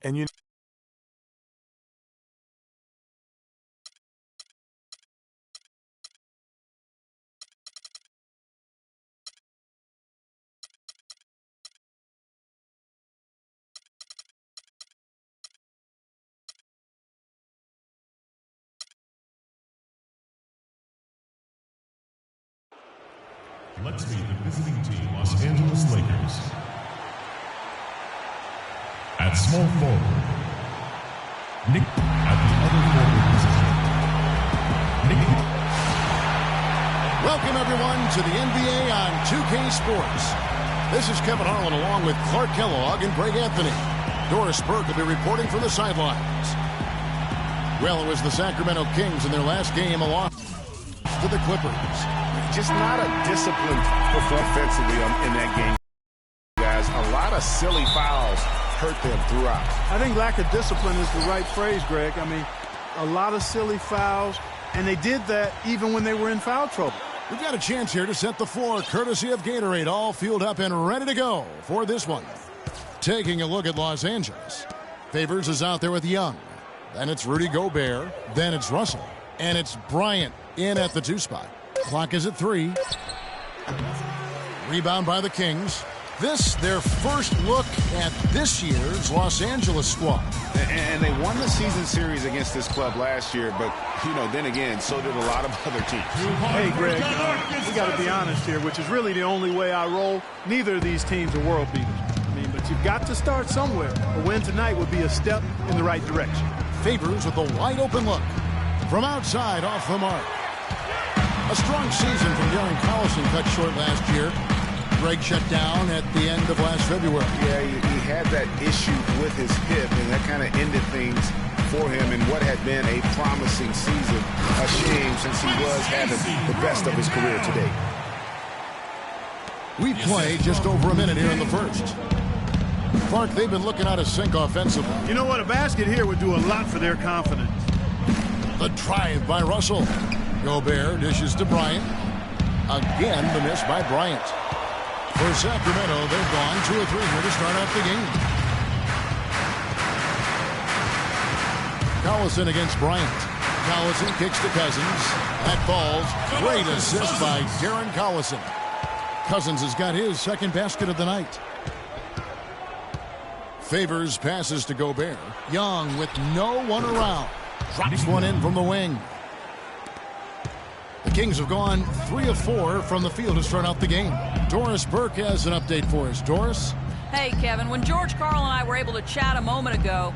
And you Let's meet the visiting team, Los Angeles Lakers. At small forward, Nick. At the other forward position, Nick. Welcome, everyone, to the NBA on 2K Sports. This is Kevin Harlan along with Clark Kellogg and Greg Anthony. Doris Burke will be reporting from the sidelines. Well, it was the Sacramento Kings in their last game, a loss to the Clippers. Just not a disciplined performance offensively in that game, guys. A lot of silly fouls hurt them throughout. I think lack of discipline is the right phrase, Greg. I mean, a lot of silly fouls, and they did that even when they were in foul trouble. We've got a chance here to set the floor, courtesy of Gatorade, all fueled up and ready to go for this one. Taking a look at Los Angeles. Favors is out there with Young. Then it's Rudy Gobert. Then it's Russell. And it's Bryant in at the 2 spot. Clock is at 3. Rebound by the Kings. This, their first look at this year's Los Angeles squad. And they won the season series against this club last year, but, you know, then again, so did a lot of other teams. Hey, Greg, we got to be honest here, which is really the only way I roll. Neither of these teams are world beaters. I mean, but you've got to start somewhere. A win tonight would be a step in the right direction. Favors with a wide open look. From outside, off the mark. A strong season from Darren Collison cut short last year. Greg shut down at the end of last February. Yeah, he had that issue with his hip, and that kind of ended things for him in what had been a promising season. A shame, since he was having the best of his career today. We play just over a minute here in the first. Clark, they've been looking out of sync offensively. You know what? A basket here would do a lot for their confidence. The drive by Russell. Gobert dishes to Bryant. Again, the miss by Bryant. For Sacramento, they've gone 2 of 3 here to start out the game. Collison against Bryant. Collison kicks to Cousins. That falls. Great assist by Darren Collison. Cousins has got his second basket of the night. Favors passes to Gobert. Young with no one around. Drops one in from the wing. The Kings have gone 3 of 4 from the field to start out the game. Doris Burke has an update for us. Doris? Hey, Kevin. When George Karl and I were able to chat a moment ago,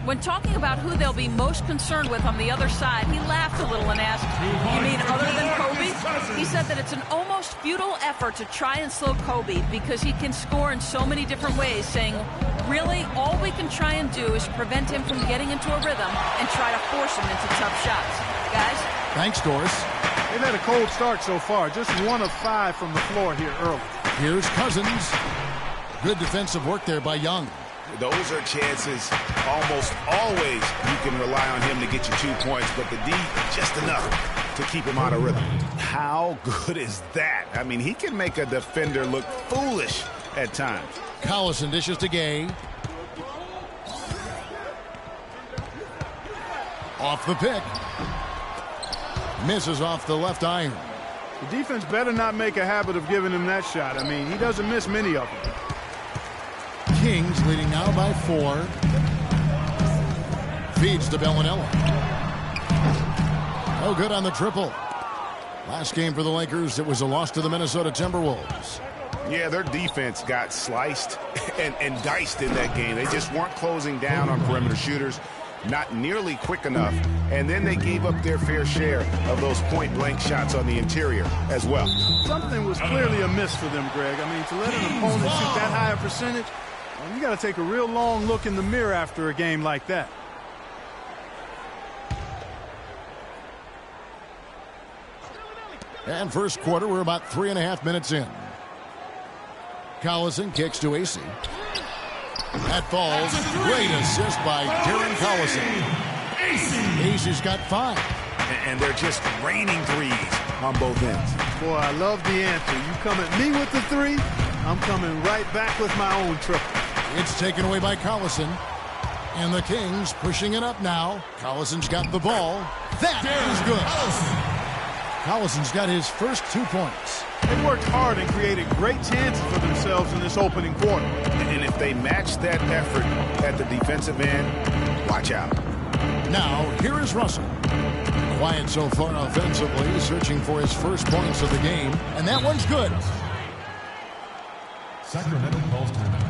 when talking about who they'll be most concerned with on the other side, he laughed a little and asked, "You mean other than Kobe?" He said that it's an almost futile effort to try and slow Kobe because he can score in so many different ways, saying, really, all we can try and do is prevent him from getting into a rhythm and try to force him into tough shots. Guys? Thanks, Doris. They've had a cold start so far. Just 1 of 5 from the floor here early. Here's Cousins. Good defensive work there by Young. Those are chances almost always you can rely on him to get you 2 points, but the D, just enough to keep him out of rhythm. How good is that? I mean, he can make a defender look foolish at times. Collison dishes to Gay. Off the pick. Misses off the left iron. The defense better not make a habit of giving him that shot. I mean, he doesn't miss many of them. Kings leading now by 4. Feeds to Bellinello. No good on the triple. Last game for the Lakers, it was a loss to the Minnesota Timberwolves. Yeah, their defense got sliced and diced in that game. They just weren't closing down on perimeter shooters, not nearly quick enough, and then they gave up their fair share of those point-blank shots on the interior as well. Something was clearly amiss for them, Greg. I mean, to let an opponent shoot that high a percentage, well, you got to take a real long look in the mirror after a game like that. And first quarter, we're about 3.5 minutes in. Collison kicks to AC. That falls. Great assist by Darren Collison. AC's got 5. And they're just raining threes on both ends. Boy, I love the answer. You come at me with the 3, I'm coming right back with my own triple. It's taken away by Collison. And the Kings pushing it up now. Collison's got the ball. That is good. Collison's got his first 2 points. They worked hard and created great chances for themselves in this opening quarter. And if they match that effort at the defensive end, watch out. Now, here is Russell. Quiet so far offensively, searching for his first points of the game. And that one's good. Sacramento calls timeout.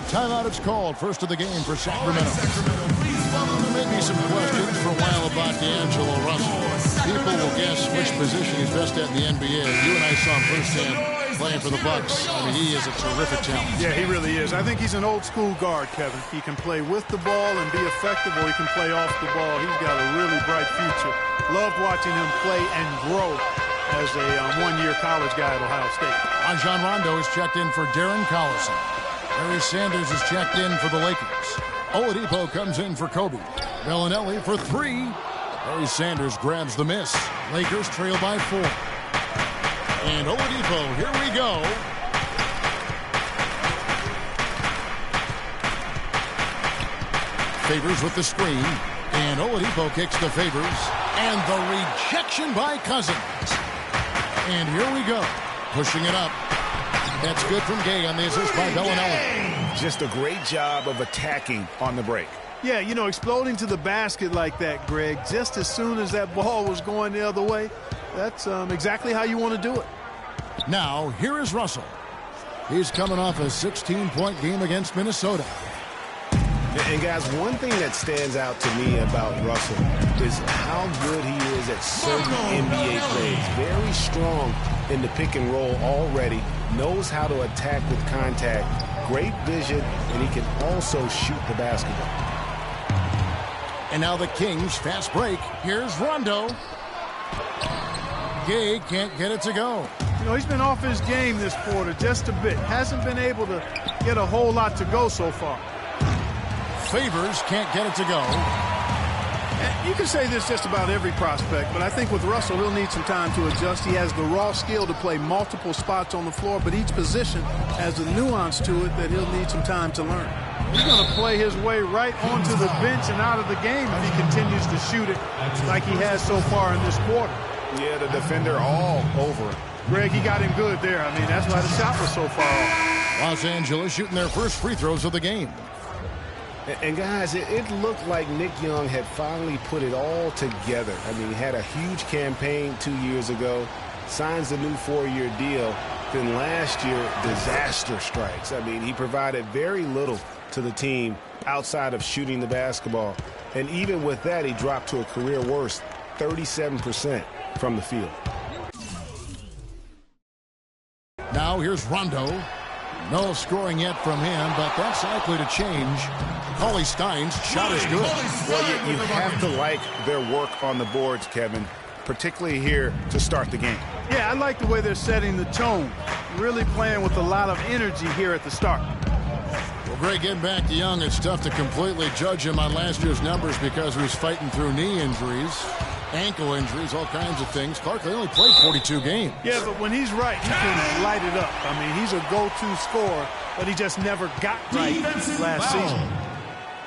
Timeout is called. First of the game for Sacramento. There may be some questions for a while about D'Angelo Russell. People will guess which position he's best at in the NBA. You and I saw him firsthand playing for the Bucks. I mean, he is a terrific talent. Yeah, he really is. I think he's an old-school guard, Kevin. He can play with the ball and be effective, or he can play off the ball. He's got a really bright future. Loved watching him play and grow as a one-year college guy at Ohio State. Rajon Rondo is checked in for Darren Collison. Barry Sanders is checked in for the Lakers. Oladipo comes in for Kobe. Bellinelli for 3. Barry Sanders grabs the miss. Lakers trail by 4. And Oladipo, here we go. Favors with the screen. And Oladipo kicks to Favors. And the rejection by Cousins. And here we go. Pushing it up. That's good from Gay on the assist by Bellinelli. Just a great job of attacking on the break. Yeah, you know, exploding to the basket like that, Greg, just as soon as that ball was going the other way, that's exactly how you want to do it. Now, here is Russell. He's coming off a 16-point game against Minnesota. And guys, one thing that stands out to me about Russell is how good he is at certain NBA plays. Very strong in the pick and roll already. Knows how to attack with contact. Great vision, and he can also shoot the basketball. And now the Kings, fast break. Here's Rondo. Gay can't get it to go. You know, he's been off his game this quarter just a bit. Hasn't been able to get a whole lot to go so far. Favors can't get it to go. And you can say this just about every prospect, but I think with Russell, he'll need some time to adjust. He has the raw skill to play multiple spots on the floor, but each position has a nuance to it that he'll need some time to learn. He's going to play his way right onto the bench and out of the game if he continues to shoot it like he has so far in this quarter. Yeah, the defender all over it. Greg, he got him good there. I mean, that's why the shot was so far off. Los Angeles shooting their first free throws of the game. And guys, it looked like Nick Young had finally put it all together. I mean, he had a huge campaign 2 years ago, signs a new 4-year deal. Then last year, disaster strikes. I mean, he provided very little to the team outside of shooting the basketball. And even with that, he dropped to a career worst, 37% from the field. Now here's Rondo. No scoring yet from him, but that's likely to change. Cauley Stein's shot is good. Well, you have to like their work on the boards, Kevin, particularly here to start the game. Yeah, I like the way they're setting the tone. Really playing with a lot of energy here at the start. Well, Greg, getting back to Young, it's tough to completely judge him on last year's numbers because he was fighting through knee injuries, ankle injuries, all kinds of things. Clark, they only played 42 games. Yeah, but when he's right, he can light it up. I mean, he's a go-to scorer, but he just never got right last season.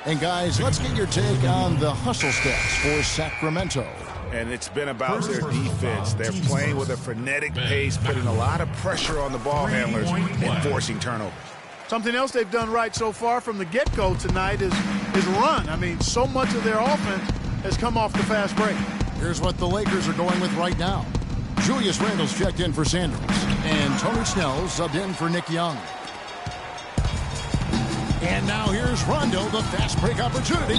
And, guys, let's get your take on the hustle stats for Sacramento. And it's been about their defense. They're playing with a frenetic pace, putting a lot of pressure on the ball handlers and forcing turnovers. Something else they've done right so far from the get-go tonight is run. I mean, so much of their offense has come off the fast break. Here's what the Lakers are going with right now. Julius Randle's checked in for Sanders. And Tony Snell subbed in for Nick Young. And now here's Rondo, the fast break opportunity.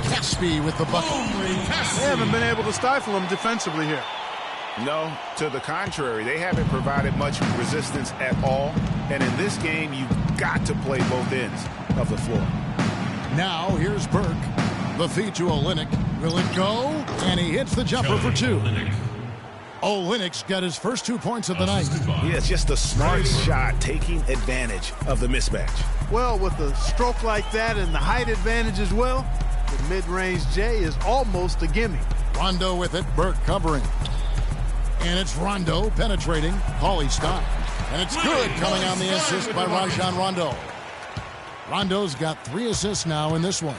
Caspi with the bucket. They haven't been able to stifle him defensively here. No, to the contrary. They haven't provided much resistance at all. And in this game, you've got to play both ends of the floor. Now here's Burke. The feed to Olynyk. Will it go? And he hits the jumper for 2. Olynyk's got his first 2 points of the night. Yeah, it's just a smart shot, taking advantage of the mismatch. Well, with a stroke like that and the height advantage as well, the mid-range J is almost a gimme. Rondo with it, Burke covering. And it's Rondo penetrating. Cauley Stein. And it's good, coming on the assist by Rajon Rondo. Rondo's got 3 assists now in this one.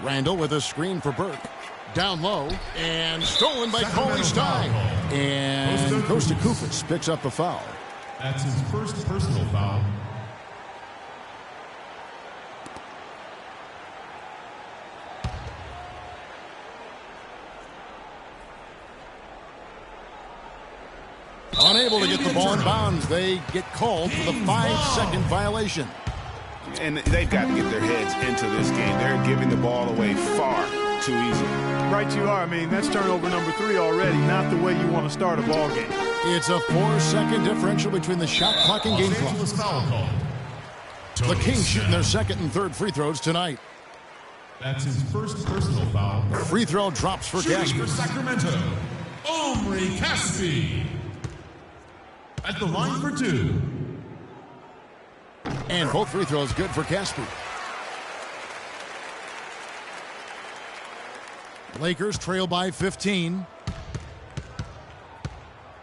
Randall with a screen for Burke. Down low, and stolen by Cauley Stein. And Kosta Koufos picks up the foul. That's his first personal foul. Unable to get the ball in bounds. They get called for the 5-second violation. And they've got to get their heads into this game. They're giving the ball away far too easy. Right you are. I mean, that's turnover number 3 already. Not the way you want to start a ball game. It's a 4-second differential between the shot clock and game clock. The Kings shooting their second and third free throws tonight. That's his first personal foul. Free throw drops for Shooting Caspi. for Sacramento, Omri Caspi. At the line for 2. And both free throws good for Caspi. Lakers trail by 15.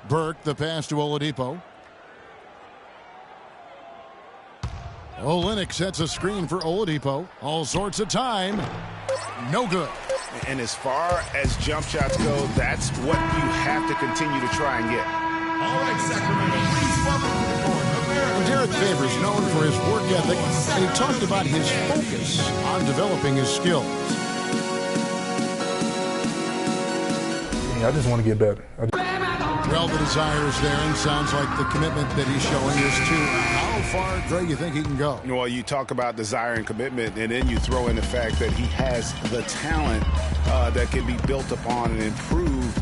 Burke, the pass to Oladipo. Olynyk sets a screen for Oladipo. All sorts of time. No good. And as far as jump shots go, that's what you have to continue to try and get. All right, Sacramento, please welcome to the court. Derek Favors, known for his work ethic, and he talked about his focus on developing his skills. I just want to get better. Well, the desire is there, and sounds like the commitment that he's showing is to how far, Greg, you think he can go? Well, you talk about desire and commitment, and then you throw in the fact that he has the talent that can be built upon and improved.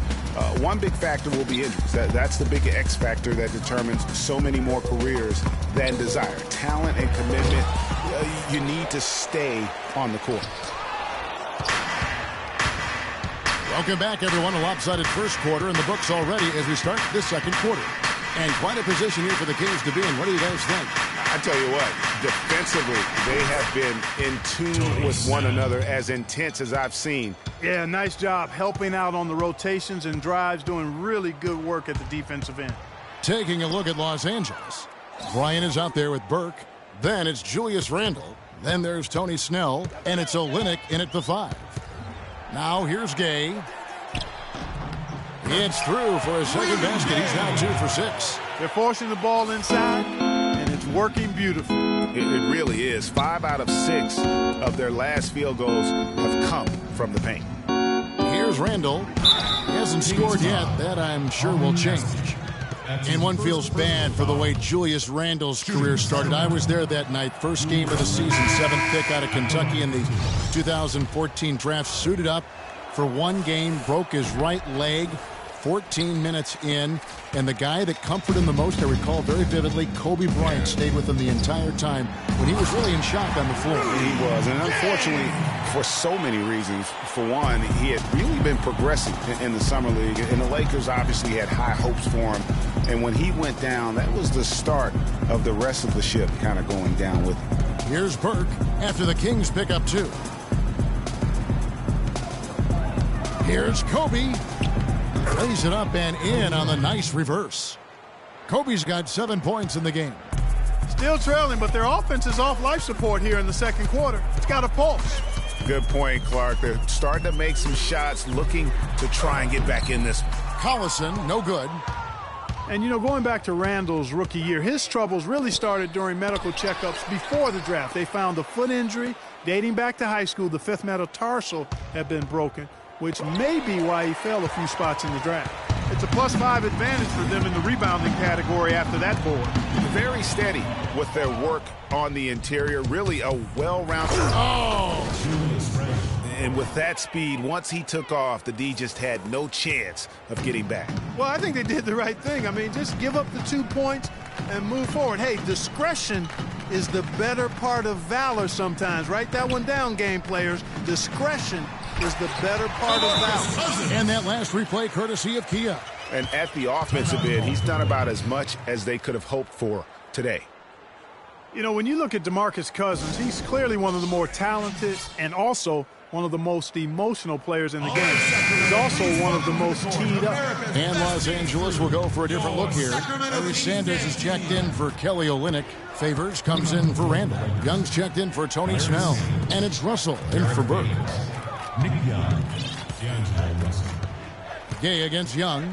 One big factor will be injuries. That's the big X factor that determines so many more careers than desire. Talent and commitment, you need to stay on the court. Welcome back, everyone. A lopsided first quarter in the books already as we start this second quarter. And quite a position here for the Kings to be in. What do you guys think? I tell you what, defensively, they have been in tune with one another, as intense as I've seen. Yeah, nice job helping out on the rotations and drives, doing really good work at the defensive end. Taking a look at Los Angeles. Brian is out there with Burke. Then it's Julius Randle. Then there's Tony Snell. And it's Olynyk in at the 5. Now here's Gay. It's through for a second basket. He's now 2 for 6. They're forcing the ball inside, and it's working beautifully. It really is. 5 out of 6 of their last field goals have come from the paint. Here's Randle. He hasn't scored yet. That, I'm sure, will change. And one feels bad for the way Julius Randle's career started. I was there that night. First game of the season, 7th pick out of Kentucky in the 2014 draft. Suited up for one game, broke his right leg 14 minutes in. And the guy that comforted him the most, I recall very vividly, Kobe Bryant stayed with him the entire time when he was really in shock on the floor. He was, and unfortunately, for so many reasons. For one, he had really been progressing in the Summer League, and the Lakers obviously had high hopes for him. And when he went down, that was the start of the rest of the ship kind of going down with him. Here's Burke after the Kings pick up 2. Here's Kobe. Lays it up and in on the nice reverse. Kobe's got 7 points in the game. Still trailing, but their offense is off life support here in the second quarter. It's got a pulse. Good point, Clark. They're starting to make some shots, looking to try and get back in this. Collison, no good. And, you know, going back to Randall's rookie year, his troubles really started during medical checkups before the draft. They found a foot injury dating back to high school. The 5th metatarsal had been broken, which may be why he fell a few spots in the draft. It's a +5 advantage for them in the rebounding category after that board. Very steady with their work on the interior. Really a well-rounded. And with that speed, once he took off, the D just had no chance of getting back. Well, I think they did the right thing. I mean, just give up the 2 points and move forward. Hey, discretion is the better part of valor sometimes. Write that one down, game players. Discretion is the better part of valor. And that last replay courtesy of Kia. And at the offensive end, he's done about as much as they could have hoped for today. You know, when you look at DeMarcus Cousins, he's clearly one of the more talented and also one of the most emotional players in the game. He's also one of the most teed up. And Los Angeles will go for a different look here. Barry Sanders is checked in for Kelly Olynyk. Favors comes in for Randall. Young's checked in for Tony Snell. And it's Russell in for Burke. Nick Young, D'Angelo Russell. Gay against Young.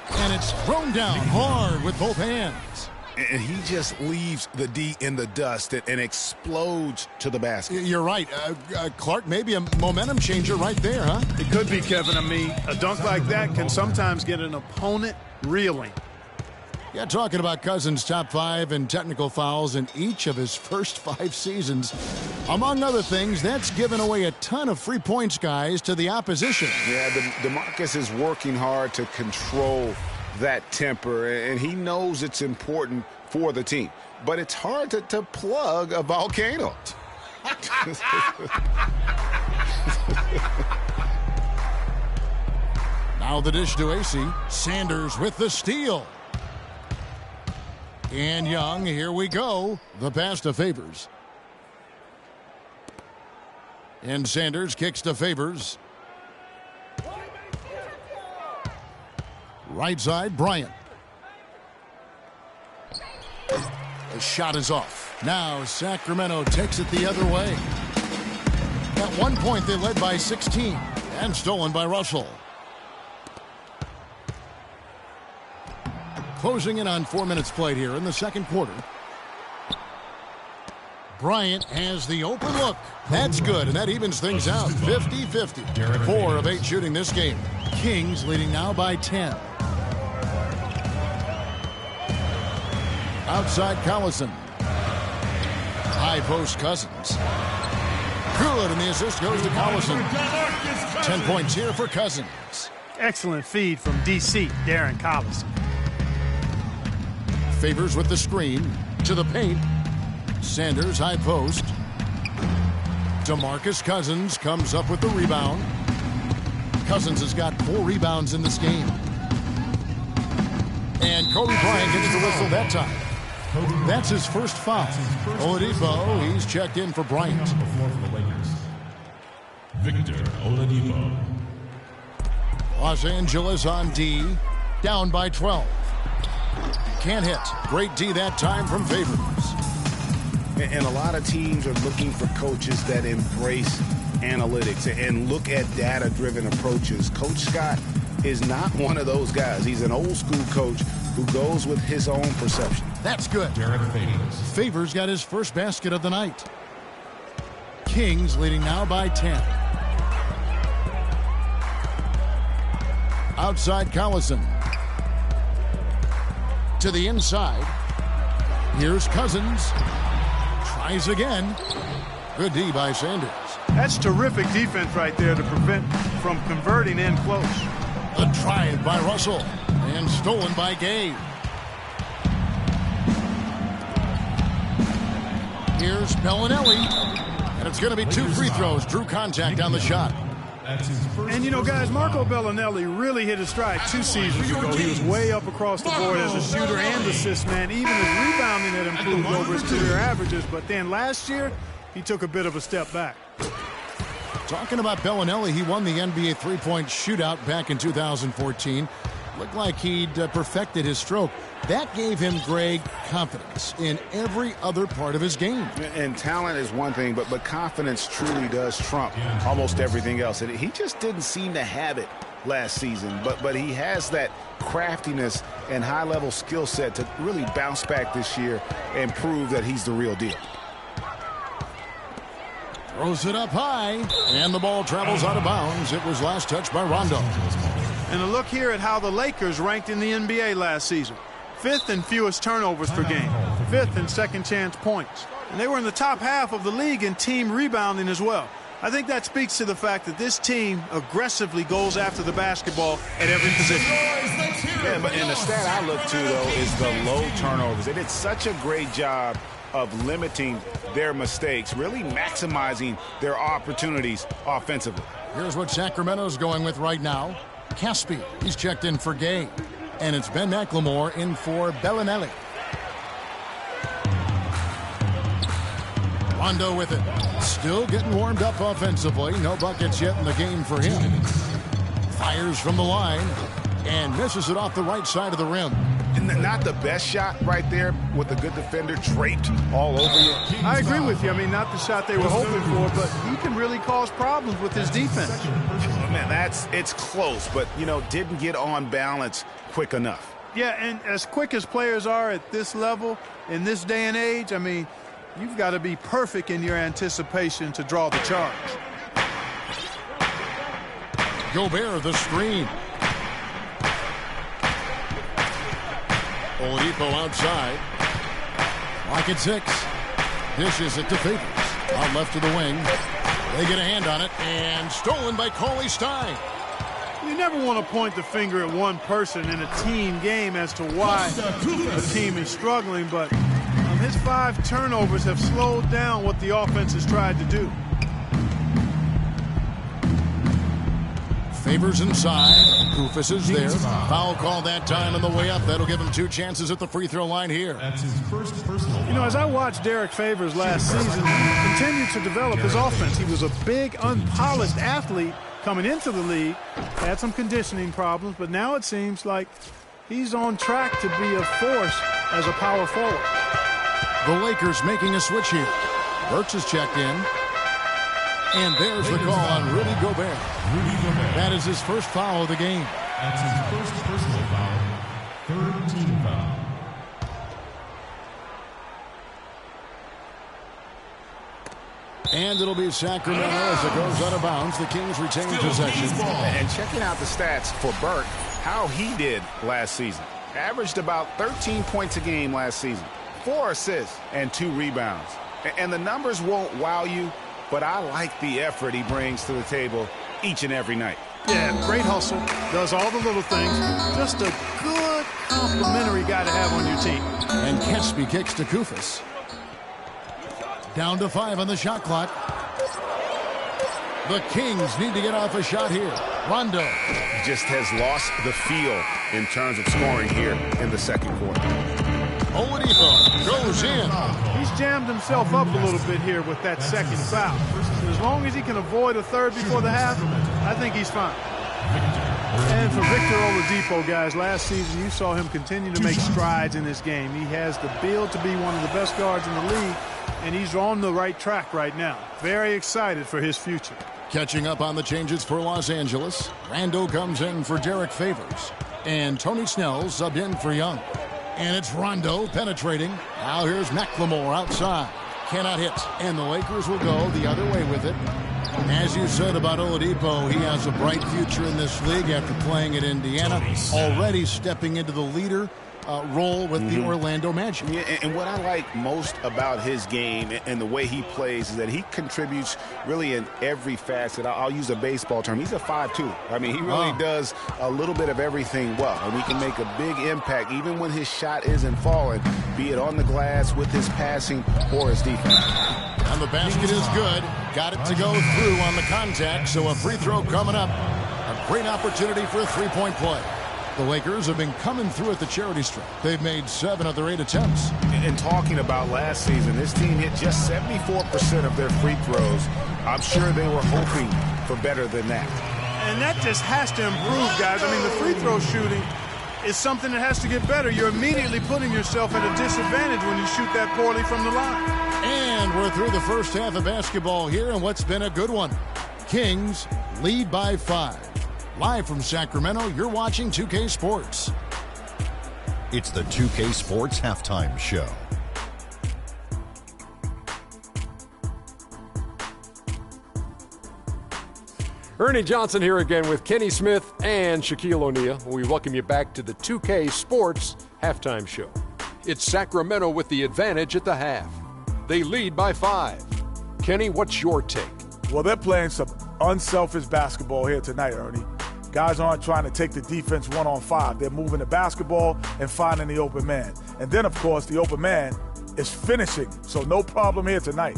And it's thrown down hard with both hands. And he just leaves the D in the dust and explodes to the basket. You're right. Clark, maybe a momentum changer right there, huh? It could be, Kevin. I mean, a dunk like that can sometimes get an opponent reeling. Yeah, talking about Cousins' top 5 in technical fouls in each of his first 5 seasons. Among other things, that's given away a ton of free points, guys, to the opposition. Yeah, DeMarcus is working hard to control that temper, and he knows it's important for the team. But it's hard to plug a volcano. Now the dish to AC. Sanders with the steal. And Young, here we go. The pass to Favors. And Sanders kicks to Favors. Right side, Bryant. The shot is off. Now Sacramento takes it the other way. At one point, they led by 16. And stolen by Russell. Closing in on 4 minutes played here in the second quarter. Bryant has the open look. That's good, and that evens things out. 50-50. 4 of 8 shooting this game. Kings leading now by 10. Outside Collison. High post Cousins. Good, and the assist goes to Collison. 10 points here for Cousins. Excellent feed from D.C., Darren Collison. Favors with the screen to the paint. Sanders high post. DeMarcus Cousins comes up with the rebound. Cousins has got 4 rebounds in this game. And Kobe Bryant gets the whistle that time. That's his first foul. Oladipo, he's checked in for Bryant. Victor Oladipo. Los Angeles on D, down by 12. Can't hit. Great D that time from Favors. And a lot of teams are looking for coaches that embrace analytics and look at data-driven approaches. Coach Scott is not one of those guys. He's an old-school coach who goes with his own perception. That's good. Favors got his first basket of the night. Kings leading now by 10. Outside Collison. To the inside. Here's Cousins. Tries again. Good D by Sanders. That's terrific defense right there to prevent from converting in close. A drive by Russell. And stolen by Gay. Here's Bellinelli. And it's going to be 2 free throws. Drew contact on the shot. And, you know, guys, Marco Bellinelli really hit his stride 2 seasons ago. He was way up across the board as a shooter and assist man. Even his rebounding had improved over his career averages. But then last year, he took a bit of a step back. Talking about Bellinelli, he won the NBA three-point shootout back in 2014. Looked like he'd perfected his stroke. That gave him, Greg, confidence in every other part of his game. And talent is one thing, but confidence truly does trump almost everything else. And he just didn't seem to have it last season. But he has that craftiness and high-level skill set to really bounce back this year and prove that he's the real deal. Throws it up high, and the ball travels out of bounds. It was last touched by Rondo. And a look here at how the Lakers ranked in the NBA last season. 5th in fewest turnovers per game. 5th in second chance points. And they were in the top half of the league in team rebounding as well. I think that speaks to the fact that this team aggressively goes after the basketball at every position. Yeah, but and the stat I look to, though, is the low turnovers. They did such a great job of limiting their mistakes, really maximizing their opportunities offensively. Here's what Sacramento's going with right now. Caspi, he's checked in for Gay. And it's Ben McLemore in for Bellinelli. Rondo with it. Still getting warmed up offensively. No buckets yet in the game for him. Fires from the line and misses it off the right side of the rim. Not the best shot right there with a good defender draped all over you. I agree with you. I mean, not the shot they were hoping for, but he can really cause problems with his defense. Man, it's close, but, didn't get on balance quick enough. Yeah, and as quick as players are at this level, in this day and age, I mean, you've got to be perfect in your anticipation to draw the charge. Gobert, the screen. Oladipo outside. Lock at 6. Dishes it to Favors. Out left to the wing. They get a hand on it, and stolen by Cauley Stein. You never want to point the finger at one person in a team game as to why a team is struggling, but his 5 turnovers have slowed down what the offense has tried to do. Favors inside. Koufos is there. Foul call that time on the way up. That'll give him 2 chances at the free throw line here. That's his first personal foul. As I watched Derek Favors last season, he continued to develop his offense. He was a big, unpolished athlete coming into the league. Had some conditioning problems, but now it seems like he's on track to be a force as a power forward. The Lakers making a switch here. Burks is checked in. And there's the call on Rudy Gobert. That is his first foul of the game. That's his first personal foul. 3rd team foul. And it'll be Sacramento as it goes out of bounds. The Kings retain possession. And checking out the stats for Burke, how he did last season. Averaged about 13 points a game last season. 4 assists and 2 rebounds. And the numbers won't wow you, but I like the effort he brings to the table each and every night. Yeah, great hustle. Does all the little things. Just a good complimentary guy to have on your team. And Kespi kicks to Koufos. Down to 5 on the shot clock. The Kings need to get off a shot here. Rondo just has lost the feel in terms of scoring here in the second quarter. Oladipo goes in. He's jammed himself up a little bit here with that second foul. As long as he can avoid a third before the half, I think he's fine. And for Victor Oladipo, guys, last season you saw him continue to make strides in this game. He has the build to be one of the best guards in the league, and he's on the right track right now. Very excited for his future. Catching up on the changes for Los Angeles. Rando comes in for Derek Favors. And Tony Snell subbed in for Young. And it's Rondo penetrating. Now here's McLemore outside. Cannot hit. And the Lakers will go the other way with it. As you said about Oladipo, he has a bright future in this league after playing at Indiana. Already stepping into the leader role with the Orlando Magic. Yeah, and what I like most about his game and the way he plays is that he contributes really in every facet. I'll use a baseball term. He's a 5'2". I mean, he really does a little bit of everything well, and he can make a big impact even when his shot isn't falling, be it on the glass, with his passing, or his defense. And the basket is good. Got it to go through on the contact, so a free throw coming up. A great opportunity for a three-point play. The Lakers have been coming through at the charity stripe. They've made 7 of their 8 attempts. And talking about last season, this team hit just 74% of their free throws. I'm sure they were hoping for better than that. And that just has to improve, guys. I mean, the free throw shooting is something that has to get better. You're immediately putting yourself at a disadvantage when you shoot that poorly from the line. And we're through the first half of basketball here, and what's been a good one. Kings lead by 5. Live from Sacramento, you're watching 2K Sports. It's the 2K Sports Halftime Show. Ernie Johnson here again with Kenny Smith and Shaquille O'Neal. We welcome you back to the 2K Sports Halftime Show. It's Sacramento with the advantage at the half. They lead by 5. Kenny, what's your take? Well, they're playing some unselfish basketball here tonight, Ernie. Guys aren't trying to take the defense 1-on-5. They're moving the basketball and finding the open man. And then, of course, the open man is finishing. So no problem here tonight.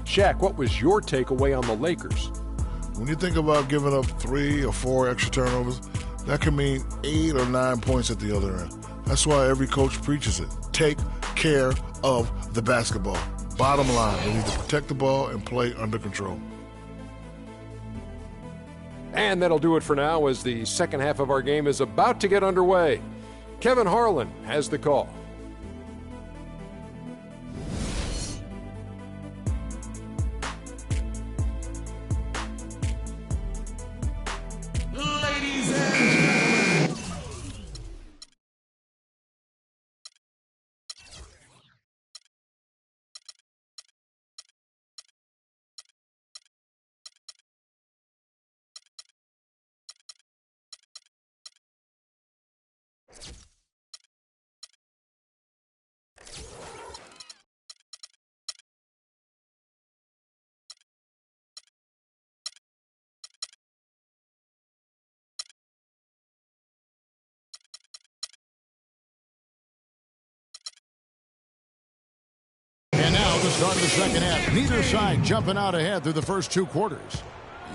Shaq, what was your takeaway on the Lakers? When you think about giving up 3 or 4 extra turnovers, that can mean 8 or 9 points at the other end. That's why every coach preaches it. Take care of the basketball. Bottom line, they need to protect the ball and play under control. And that'll do it for now as the second half of our game is about to get underway. Kevin Harlan has the call. Ladies and gentlemen. And now the start of the second half. Neither side jumping out ahead through the first two quarters.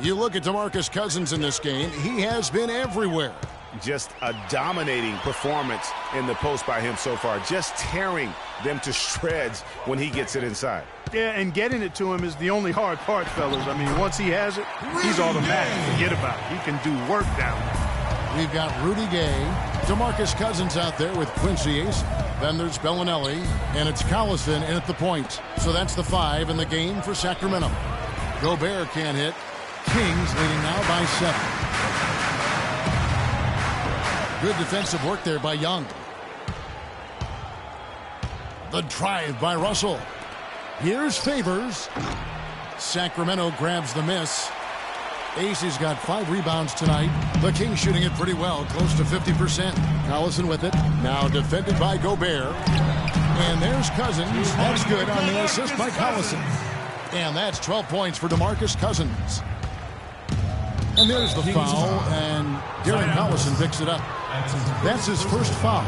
You look at DeMarcus Cousins in this game, he has been everywhere. Just a dominating performance in the post by him so far. Just tearing them to shreds when he gets it inside. Yeah, and getting it to him is the only hard part, fellas. I mean, once he has it, he's automatic. Forget about it. He can do work down there. We've got Rudy Gay, DeMarcus Cousins out there with Quincy Ace. Then there's Bellinelli, and it's Collison in at the point. So that's the 5 in the game for Sacramento. Gobert can't hit. Kings leading now by 7. Good defensive work there by Young. The drive by Russell. Here's Favors. Sacramento grabs the miss. Acey's got 5 rebounds tonight. The Kings shooting it pretty well, close to 50%. Collison with it. Now defended by Gobert. And there's Cousins. That's good on the assist by Collison. And that's 12 points for DeMarcus Cousins. And there's the foul, and Derek Collison picks it up. That's his first foul.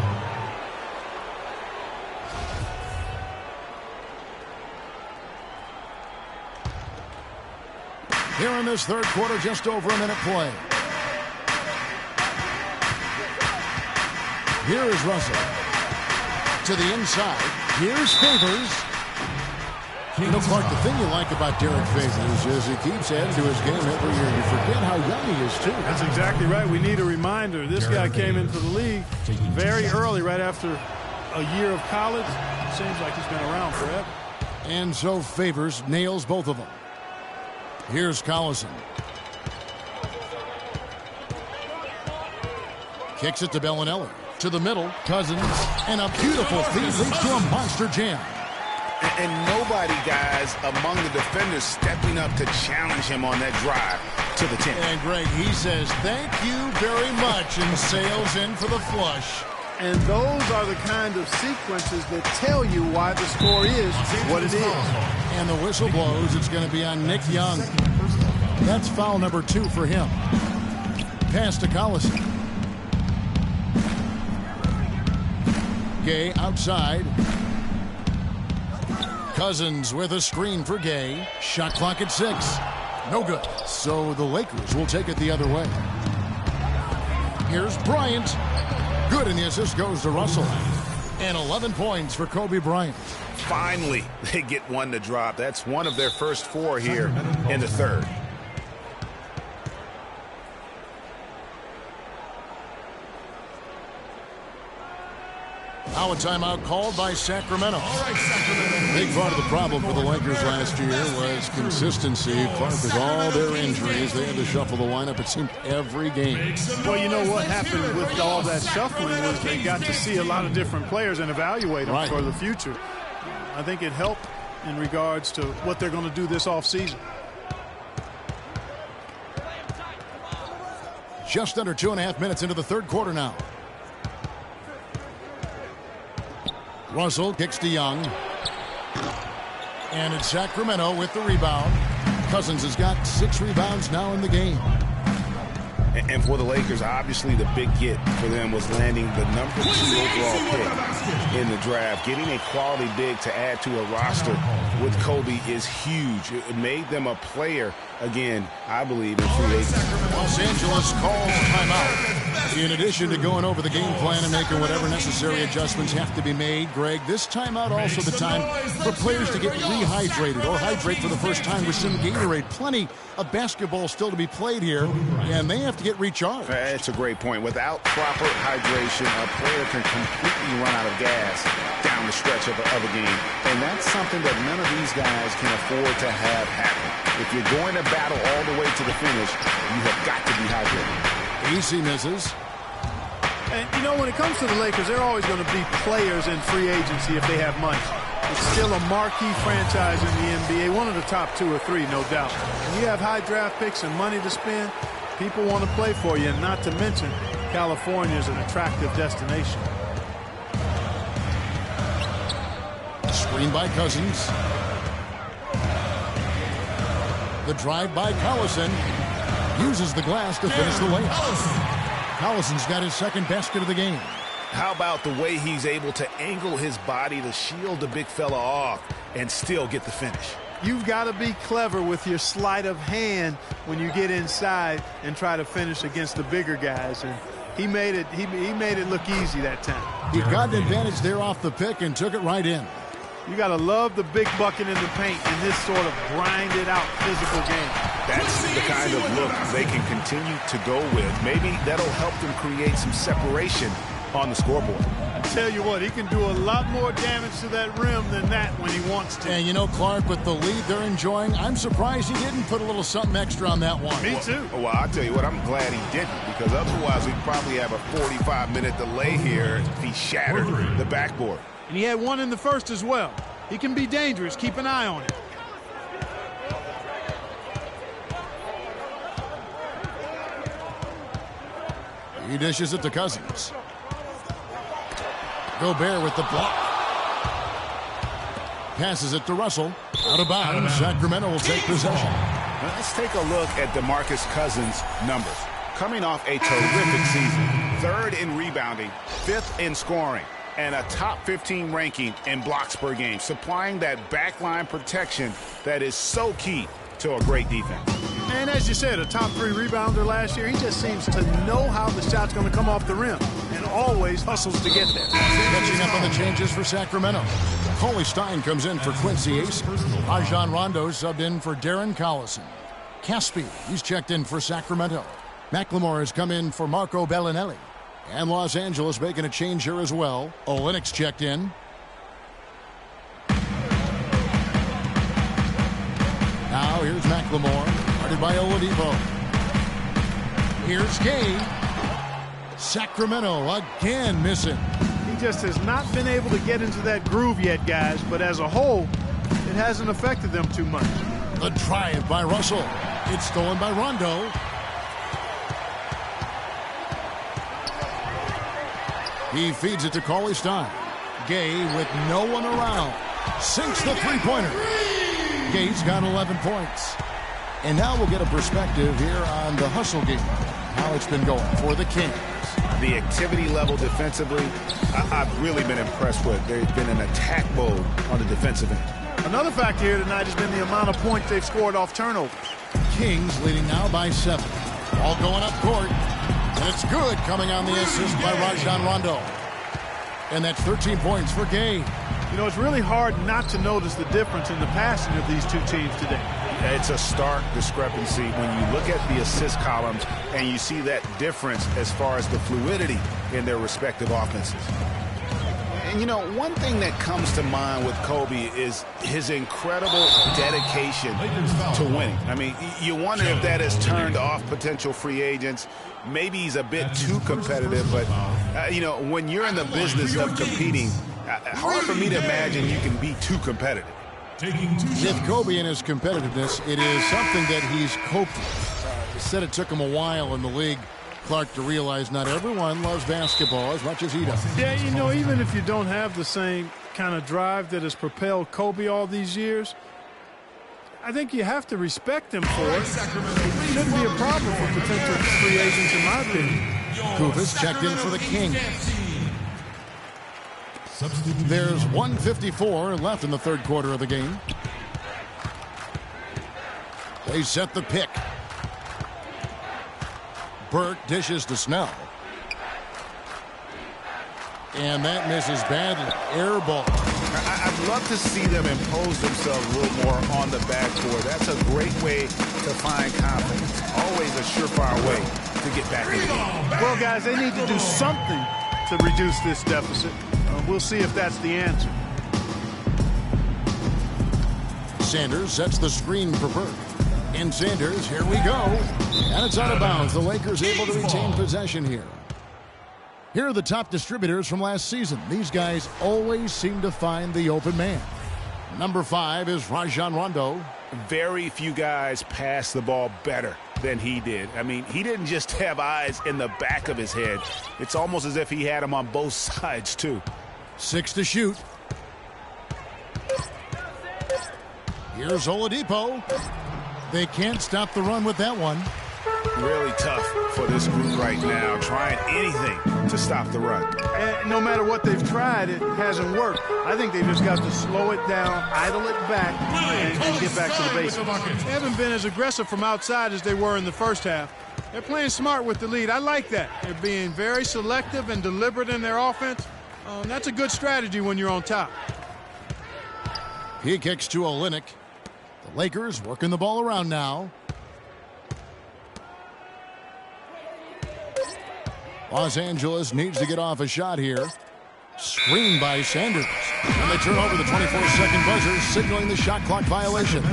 Here in this third quarter, just over a minute play. Here is Russell. To the inside. Here's Favors. You know, Clark, the thing you like about Derek Favors is he keeps adding to his game every year. You forget how young he is, too. That's exactly right. We need a reminder. This guy came into the league very early, right after a year of college. Seems like he's been around forever. And so Favors nails both of them. Here's Collison. Kicks it to Bellinelli. To the middle. Cousins. And a beautiful feed leads to a monster jam. And nobody, guys, among the defenders stepping up to challenge him on that drive to the 10. And Greg, he says, thank you very much, and sails in for the flush. And those are the kind of sequences that tell you why the score is what it is. And the whistle blows. It's going to be on Nick Young. That's foul number 2 for him. Pass to Collison. Gay outside. Cousins with a screen for Gay. Shot clock at 6. No good. So the Lakers will take it the other way. Here's Bryant. Good, and the assist goes to Russell. And 11 points for Kobe Bryant. Finally, they get one to drop. That's one of their first 4 here in the third. Now a timeout called by Sacramento. Big part of the problem for the Lakers last year was consistency. Clark, with all their injuries, they had to shuffle the lineup, it seemed, every game. Well, you know what happened with all that shuffling was they got to see a lot of different players and evaluate them for the future. I think it helped in regards to what they're going to do this offseason. Just under 2.5 minutes into the third quarter now. Russell kicks to Young. And it's Sacramento with the rebound. Cousins has got 6 rebounds now in the game. And for the Lakers, obviously the big get for them was landing the number 2 overall pick in the draft. Getting a quality big to add to a roster with Kobe is huge. It made them a player, again, I believe, in free agency. Los Angeles calls timeout. In addition to going over the game plan and making whatever necessary adjustments have to be made, Greg, this timeout also the time for players to get rehydrated or hydrate for the first time with some Gatorade. Plenty of basketball still to be played here, and they have to get recharged. It's a great point. Without proper hydration, a player can completely run out of gas down the stretch of a game. And that's something that none of these guys can afford to have happen. If you're going to battle all the way to the finish, you have got to be hydrated. Easy misses. And, you know, when it comes to the Lakers, they're always going to be players in free agency if they have money. It's still a marquee franchise in the NBA, one of the top 2 or 3, no doubt. When you have high draft picks and money to spend, people want to play for you, and not to mention California is an attractive destination. Screen by Cousins. The drive by Collison. Uses the glass to finish the layup. Collison's got his second basket of the game. How about the way he's able to angle his body to shield the big fella off and still get the finish? You've got to be clever with your sleight of hand when you get inside and try to finish against the bigger guys. And he made it look easy that time. He got an advantage there off the pick and took it right in. You got to love the big bucket in the paint in this sort of grinded out physical game. That's the kind of look they can continue to go with. Maybe that'll help them create some separation on the scoreboard. I tell you what, he can do a lot more damage to that rim than that when he wants to. And you know, Clark, with the lead they're enjoying, I'm surprised he didn't put a little something extra on that one. Me too. Well, I'll tell you what, I'm glad he didn't, because otherwise we'd probably have a 45-minute delay here if he shattered the backboard. And he had one in the first as well. He can be dangerous. Keep an eye on it. He dishes it to Cousins. Gobert with the block. Passes it to Russell. Out of bounds. Sacramento will take possession. Let's take a look at DeMarcus Cousins' numbers. Coming off a terrific season. 3rd in rebounding, 5th in scoring, and a top 15 ranking in blocks per game, supplying that backline protection that is so key to a great defense. And as you said, a top 3 rebounder last year. He just seems to know how the shot's going to come off the rim and always hustles to get there. Catching up on the changes for Sacramento. Coley Stein comes in for Quincy Ace. Rajon Rondo subbed in for Darren Collison. Caspi, he's checked in for Sacramento. McLemore has come in for Marco Bellinelli. And Los Angeles making a change here as well. Olynyk's checked in. Now here's McLemore, guarded by Oladipo. Here's Gay. Sacramento again missing. He just has not been able to get into that groove yet, guys, but as a whole, it hasn't affected them too much. The drive by Russell. It's stolen by Rondo. He feeds it to Cauley Stein. Gay with no one around. Sinks the three-pointer. Gay's got 11 points. And now we'll get a perspective here on the hustle game. How it's been going for the Kings. The activity level defensively, I've really been impressed with. There's been an attack mode on the defensive end. Another factor here tonight has been the amount of points they've scored off turnover. Kings leading now by 7. All going up court. And it's good, coming on the assist by Rajon Rondo. And that's 13 points for Gay. You know, it's really hard not to notice the difference in the passing of these two teams today. It's a stark discrepancy when you look at the assist columns and you see that difference as far as the fluidity in their respective offenses. And, you know, one thing that comes to mind with Kobe is his incredible dedication to winning. I mean, you wonder if that has turned off potential free agents. Maybe he's a bit too competitive, but, you know, when you're in the business of competing, hard for me to imagine you can be too competitive. With Kobe and his competitiveness, it is something that he's coped with. He said it took him a while in the league, Clark, to realize not everyone loves basketball as much as he does. Yeah, you know, even if you don't have the same kind of drive that has propelled Kobe all these years, I think you have to respect him for it. It shouldn't be a problem for potential free agents, in my opinion. Kufis checked in for the Kings. There's 1:54 left in the third quarter of the game. They set the pick. Burke dishes to Snell. And that misses badly. Air ball. I'd love to see them impose themselves a little more on the backboard. That's a great way to find confidence. Always a surefire way to get back in the game. Well, guys, they need to do something to reduce this deficit. We'll see if that's the answer. Sanders sets the screen for Burke. And Sanders, here we go. And it's out of bounds. The Lakers able to retain possession here. Here are the top distributors from last season. These guys always seem to find the open man. Number 5 is Rajon Rondo. Very few guys pass the ball better than he did. I mean, he didn't just have eyes in the back of his head. It's almost as if he had them on both sides, too. 6 to shoot. Here's Oladipo. They can't stop the run with that one. Really tough for this group right now, trying anything to stop the run. And no matter what they've tried, it hasn't worked. I think they've just got to slow it down, idle it back, and get back to the basics. They haven't been as aggressive from outside as they were in the first half. They're playing smart with the lead. I like that. They're being very selective and deliberate in their offense. That's a good strategy when you're on top. He kicks to Olynyk. The Lakers working the ball around now. Los Angeles needs to get off a shot here. Screen by Sanders. And they turn over the 24-second buzzer, signaling the shot clock violation.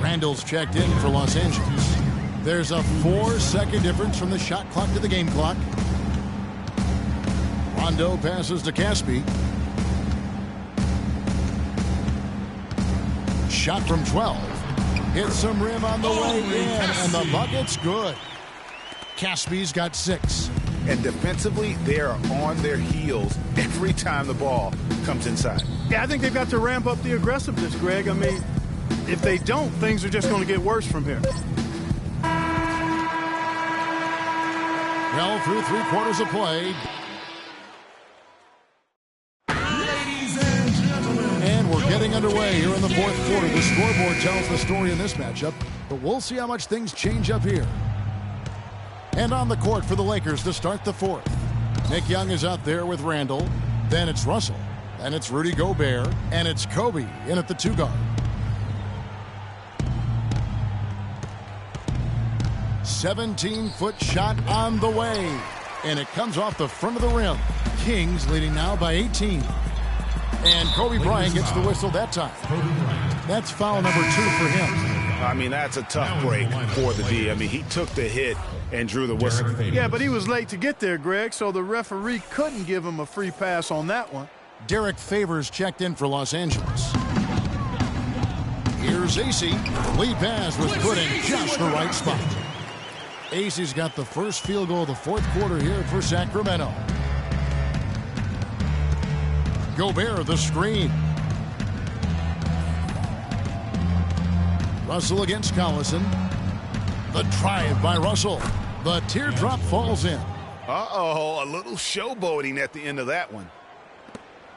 Randall's checked in for Los Angeles. There's a 4-second difference from the shot clock to the game clock. Rondo passes to Caspi. Shot from 12. Hits some rim on the way in, and the bucket's good. Caspi's got 6. And defensively, they are on their heels every time the ball comes inside. Yeah, I think they've got to ramp up the aggressiveness, Greg. I mean, if they don't, things are just going to get worse from here. Well, through 3 quarters of play. And we're getting underway here in the 4th quarter. The scoreboard tells the story in this matchup, but we'll see how much things change up here. And on the court for the Lakers to start the 4th. Nick Young is out there with Randall. Then it's Russell. Then it's Rudy Gobert. And it's Kobe in at the 2 guard. 17-foot shot on the way. And it comes off the front of the rim. Kings leading now by 18. And Kobe Bryant gets the whistle that time. That's foul number 2 for him. I mean, that's a tough break for the D. I mean, he took the hit and drew the whistle. Yeah, but he was late to get there, Greg, so the referee couldn't give him a free pass on that one. Derek Favors checked in for Los Angeles. Here's AC. Lead pass was put in just the right spot. AC's got the first field goal of the 4th quarter here for Sacramento. Gobert, the screen. Russell against Collison. The drive by Russell. The teardrop falls in. Uh-oh, a little showboating at the end of that one.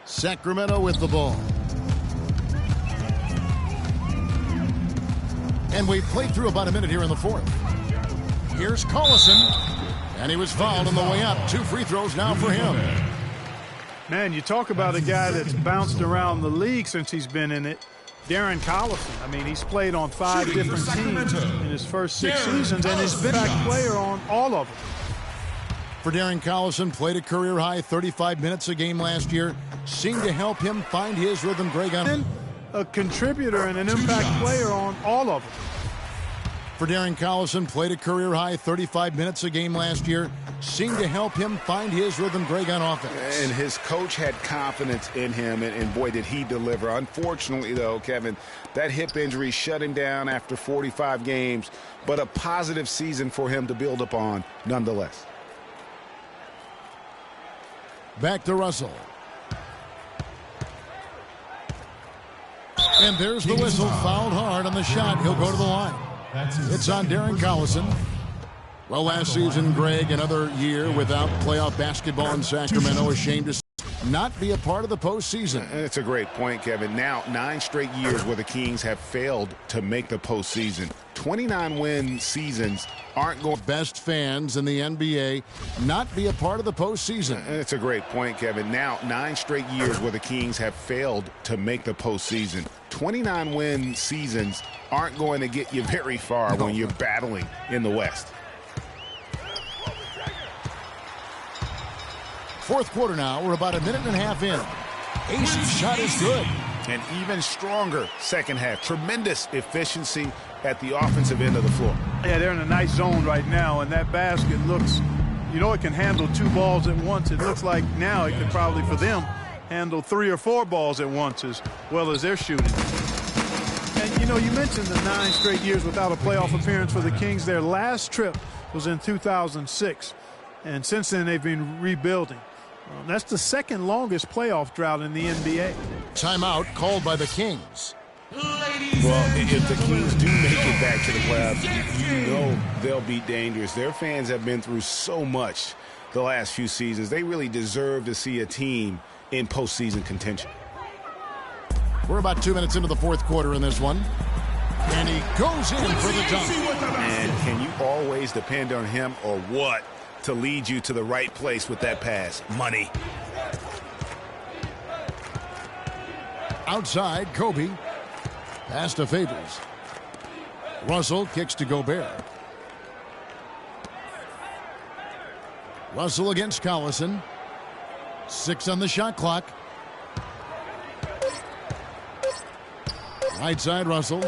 Sacramento with the ball. And we played through about a minute here in the 4th. Here's Collison. And he was fouled on the way up. 2 free throws now for him. Man, you talk about a guy that's bounced around the league since he's been in it. Darren Collison. I mean, he's played on 5 different teams in his first 6 seasons, and he's been a player on all of them. For Darren Collison, played a career-high 35 minutes a game last year. Seemed to help him find his rhythm, Greg. A contributor and an impact player on all of them. For Darren Collison, played a career-high 35 minutes a game last year. Seemed to help him find his rhythm, Greg, on offense. And his coach had confidence in him, and boy, did he deliver. Unfortunately, though, Kevin, that hip injury shut him down after 45 games, but a positive season for him to build upon nonetheless. Back to Russell. And there's the whistle. Fouled hard on the shot. He'll go to the line. It's on Darren Collison. Well, last season, Greg, another year without playoff basketball in Sacramento. A shame to see. not be a part of the postseason. It's a great point, Kevin. Now, 9 straight years where the Kings have failed to make the postseason. 29-win seasons aren't going. Best fans in the NBA not be a part of the postseason. It's a great point, Kevin. Now, 9 straight years where the Kings have failed to make the postseason. 29-win seasons aren't going to get you very far when you're battling in the West. Fourth quarter now. We're about a minute and a half in. Ace's shot is good. An even stronger second half. Tremendous efficiency at the offensive end of the floor. Yeah, they're in a nice zone right now, and that basket looks, you know, it can handle 2 balls at once. It looks like now it could probably, for them, handle 3 or 4 balls at once as well as they're shooting. And, you know, you mentioned the 9 straight years without a playoff appearance for the Kings. Their last trip was in 2006, and since then they've been rebuilding. That's the second longest playoff drought in the NBA. Timeout called by the Kings. Well, if the Kings do make it back to the playoffs, you know they'll be dangerous. Their fans have been through so much the last few seasons. They really deserve to see a team in postseason contention. We're about 2 minutes into the fourth quarter in this one. And he goes in for the dunk. And can you always depend on him or what to lead you to the right place with that pass? Money. Outside, Kobe. Pass to Favors. Russell kicks to Gobert. Russell against Collison. 6 on the shot clock. Right side, Russell.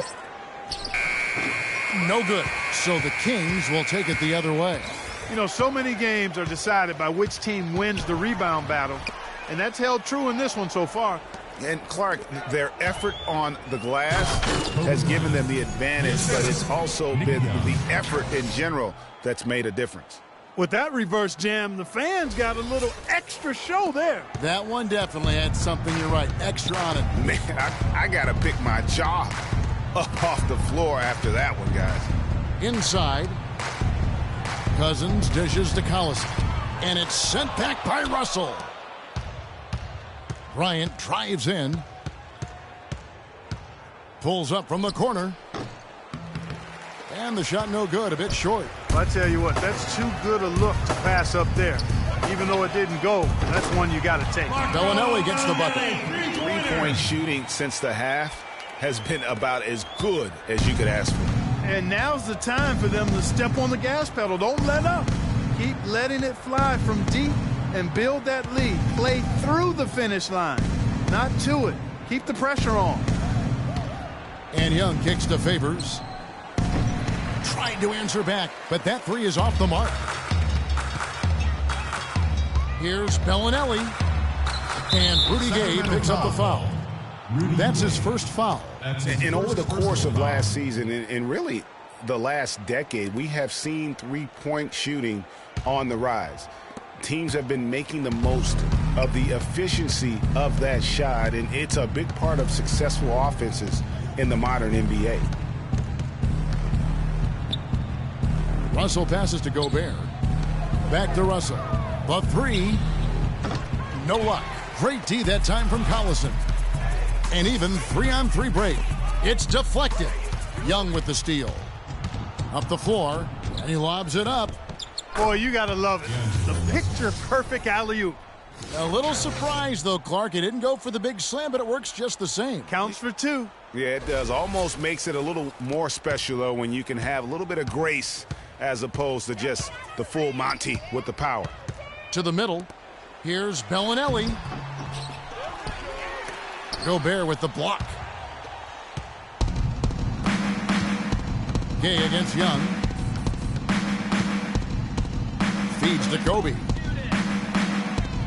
No good. So the Kings will take it the other way. You know, so many games are decided by which team wins the rebound battle, and that's held true in this one so far. And, Clark, their effort on the glass has given them the advantage, but it's also been the effort in general that's made a difference. With that reverse jam, the fans got a little extra show there. That one definitely had something, you're right, extra on it. Man, I got to pick my jaw up off the floor after that one, guys. Inside, Cousins dishes to Collison, and it's sent back by Russell. Bryant drives in. Pulls up from the corner. And the shot no good, a bit short. Well, I tell you what, that's too good a look to pass up there. Even though it didn't go, that's one you got to take. Bellinelli gets the bucket. 3-point shooting since the half has been about as good as you could ask for. And now's the time for them to step on the gas pedal. Don't let up. Keep letting it fly from deep and build that lead. Play through the finish line, not to it. Keep the pressure on. And Young kicks to Favors. Tried to answer back, but that 3 is off the mark. Here's Bellinelli. And Rudy Gay picks up the foul. That's his first foul. And over the course of last season, and really the last decade, we have seen 3-point shooting on the rise. Teams have been making the most of the efficiency of that shot, and it's a big part of successful offenses in the modern NBA. Russell passes to Gobert. Back to Russell. The 3. No luck. Great D that time from Collison. And even 3-on-3 break. It's deflected. Young with the steal. Up the floor, and he lobs it up. Boy, you got to love it. The picture-perfect alley-oop. A little surprised, though, Clark. It didn't go for the big slam, but it works just the same. Counts for 2. Yeah, it does. Almost makes it a little more special, though, when you can have a little bit of grace as opposed to just the full Monty with the power. To the middle. Here's Bellinelli. Gobert with the block. Gay against Young. Feeds to Kobe.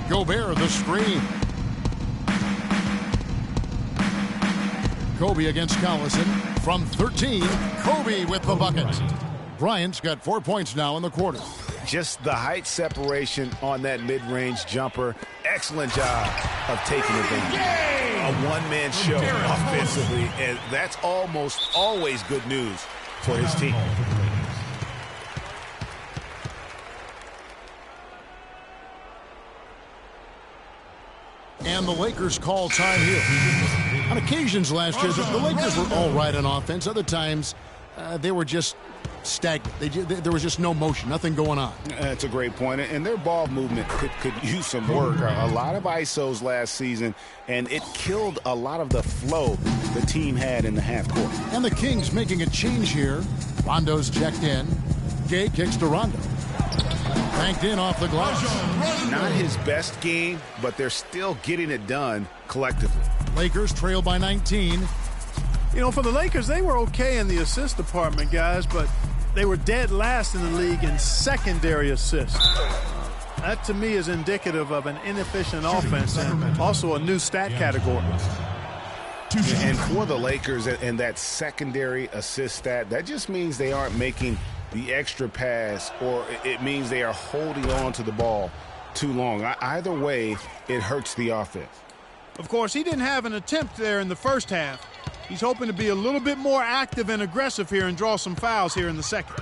Gobert the screen. Kobe against Collison. From 13, Kobe with the bucket. Bryant's got 4 points now in the quarter. Just the height separation on that mid-range jumper. Excellent job of taking advantage. A one-man show offensively, and that's almost always good news for his team. And the Lakers call time here. On occasions last year, the Lakers were all right on offense. Other times, they were just stagnant. There was just no motion, nothing going on. That's a great point. And their ball movement could use some work. A lot of ISOs last season, and it killed a lot of the flow the team had in the half court. And the Kings making a change here. Rondo's checked in. Gay kicks to Rondo. Banked in off the glass. Not his best game, but they're still getting it done collectively. Lakers trail by 19. You know, for the Lakers, they were okay in the assist department, guys, but they were dead last in the league in secondary assists. That, to me, is indicative of an inefficient offense and also a new stat category. And for the Lakers and that secondary assist stat, that just means they aren't making the extra pass, or it means they are holding on to the ball too long. Either way, it hurts the offense. Of course, he didn't have an attempt there in the first half. He's hoping to be a little bit more active and aggressive here and draw some fouls here in the second.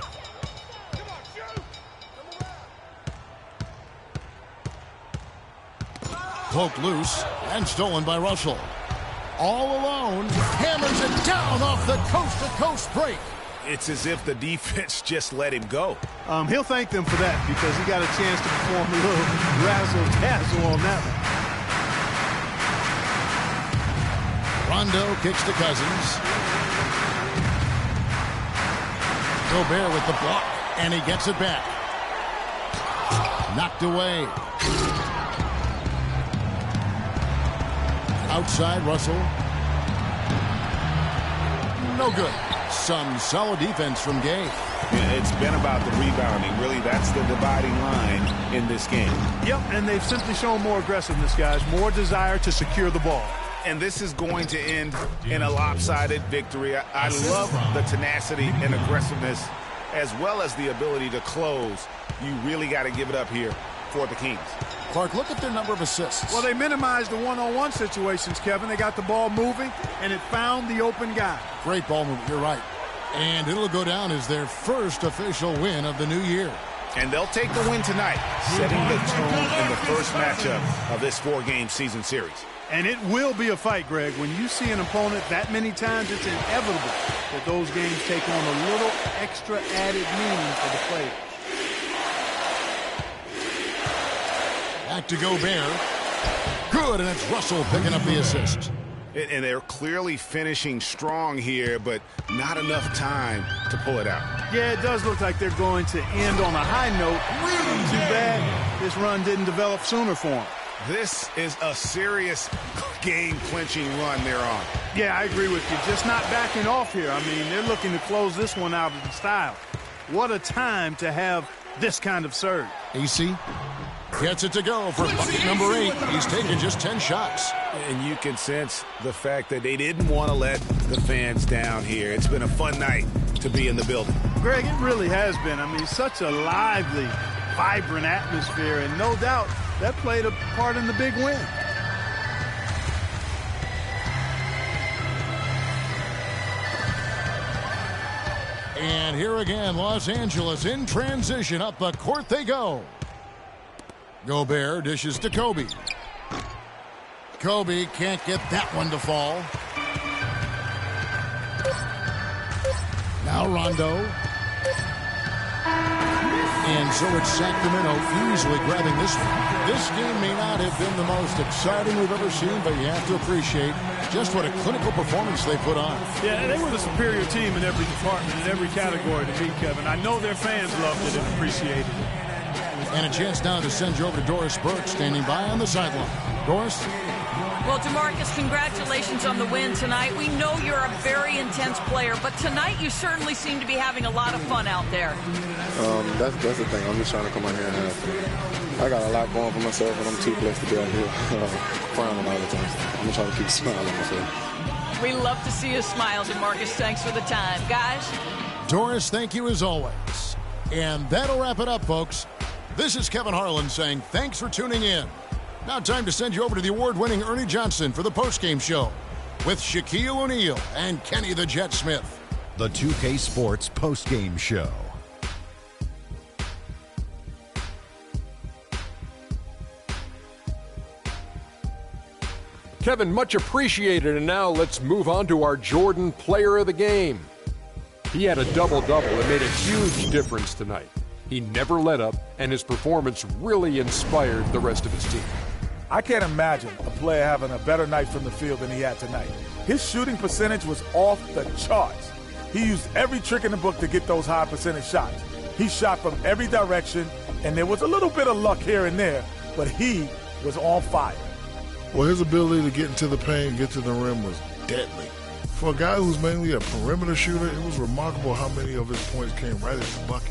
Poked loose and stolen by Russell. All alone, hammers it down off the coast-to-coast break. It's as if the defense just let him go. He'll thank them for that because he got a chance to perform a little razzle-dazzle on that one. Rondo kicks to Cousins. Gobert with the block, and he gets it back. Knocked away. Outside, Russell. No good. Some solid defense from Gay. Yeah, it's been about the rebounding. Really, that's the dividing line in this game. Yep, and they've simply shown more aggressiveness, guys. More desire to secure the ball. And this is going to end in a lopsided victory. I love the tenacity and aggressiveness as well as the ability to close. You really got to give it up here for the Kings. Clark, look at their number of assists. Well, they minimized the one-on-one situations, Kevin. They got the ball moving, and it found the open guy. Great ball movement, you're right. And it'll go down as their first official win of the new year. And they'll take the win tonight, setting the tone in the first matchup of this 4-game season series. And it will be a fight, Greg. When you see an opponent that many times, it's inevitable that those games take on a little extra added meaning for the players. Back to Gobert. Good, and it's Russell picking up the assist. And they're clearly finishing strong here, but not enough time to pull it out. Yeah, it does look like they're going to end on a high note. Too bad this run didn't develop sooner for them. This is a serious game-clinching run they're on. Yeah, I agree with you. Just not backing off here. I mean, they're looking to close this one out in style. What a time to have this kind of surge. AC gets it to go for bucket number 8. He's taken just 10 shots. And you can sense the fact that they didn't want to let the fans down here. It's been a fun night to be in the building. Greg, it really has been. I mean, such a lively, vibrant atmosphere, and no doubt that played a part in the big win. And here again, Los Angeles in transition. Up the court they go. Gobert dishes to Kobe. Kobe can't get that one to fall. Now Rondo. And so it's Sacramento easily grabbing this one. This game may not have been the most exciting we've ever seen, but you have to appreciate just what a clinical performance they put on. Yeah, they were the superior team in every department, in every category to me, Kevin. I know their fans loved it and appreciated it. And a chance now to send you over to Doris Burke, standing by on the sideline. Doris? Well, DeMarcus, congratulations on the win tonight. We know you're a very intense player, but tonight you certainly seem to be having a lot of fun out there. That's the thing. I'm just trying to come out here and have fun. I got a lot going for myself, and I'm too blessed to be out here frowning all the time. So I'm going to try to keep smiling myself. We love to see you smile, DeMarcus. Thanks for the time. Guys? Doris, thank you as always. And that'll wrap it up, folks. This is Kevin Harlan saying thanks for tuning in. Now time to send you over to the award-winning Ernie Johnson for the postgame show with Shaquille O'Neal and Kenny the Jet Smith. The 2K Sports postgame show. Kevin, much appreciated. And now let's move on to our Jordan Player of the Game. He had a double-double that made a huge difference tonight. He never let up, and his performance really inspired the rest of his team. I can't imagine a player having a better night from the field than he had tonight. His shooting percentage was off the charts. He used every trick in the book to get those high percentage shots. He shot from every direction, and there was a little bit of luck here and there, but he was on fire. Well, his ability to get into the paint and get to the rim was deadly. For a guy who's mainly a perimeter shooter, it was remarkable how many of his points came right at the bucket.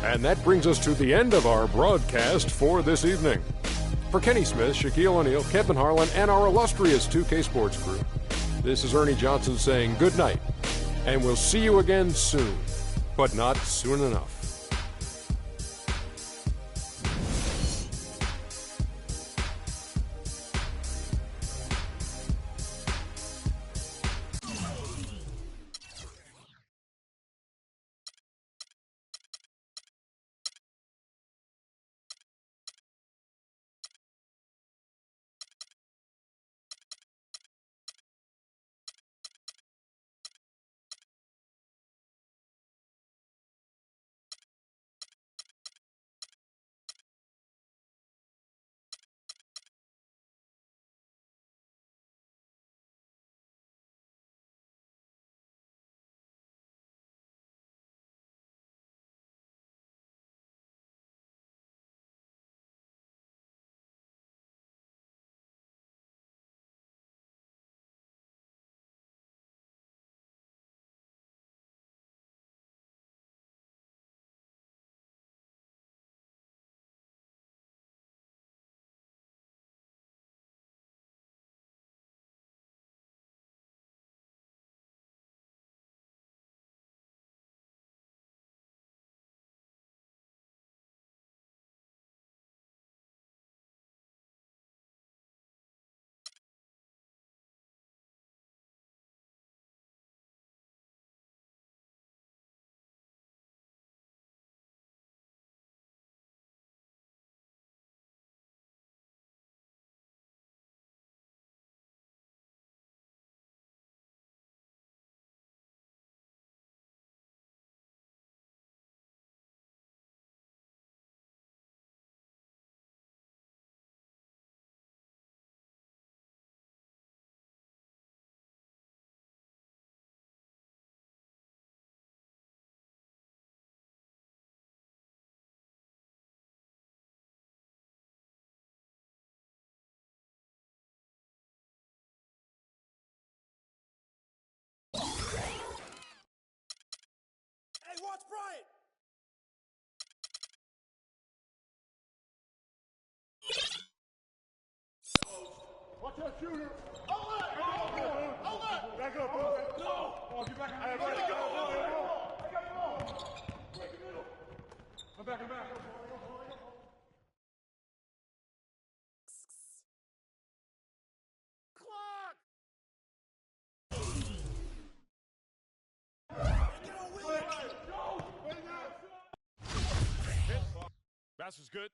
And that brings us to the end of our broadcast for this evening. For Kenny Smith, Shaquille O'Neal, Kevin Harlan, and our illustrious 2K Sports crew, this is Ernie Johnson saying good night, and we'll see you again soon, but not soon enough. Hey, watch Bryant! Watch that shooter! Outlet! Back up, bro! No! Oh, get back! I got it, go! I'm back, I'm back! Clock! Bass is good.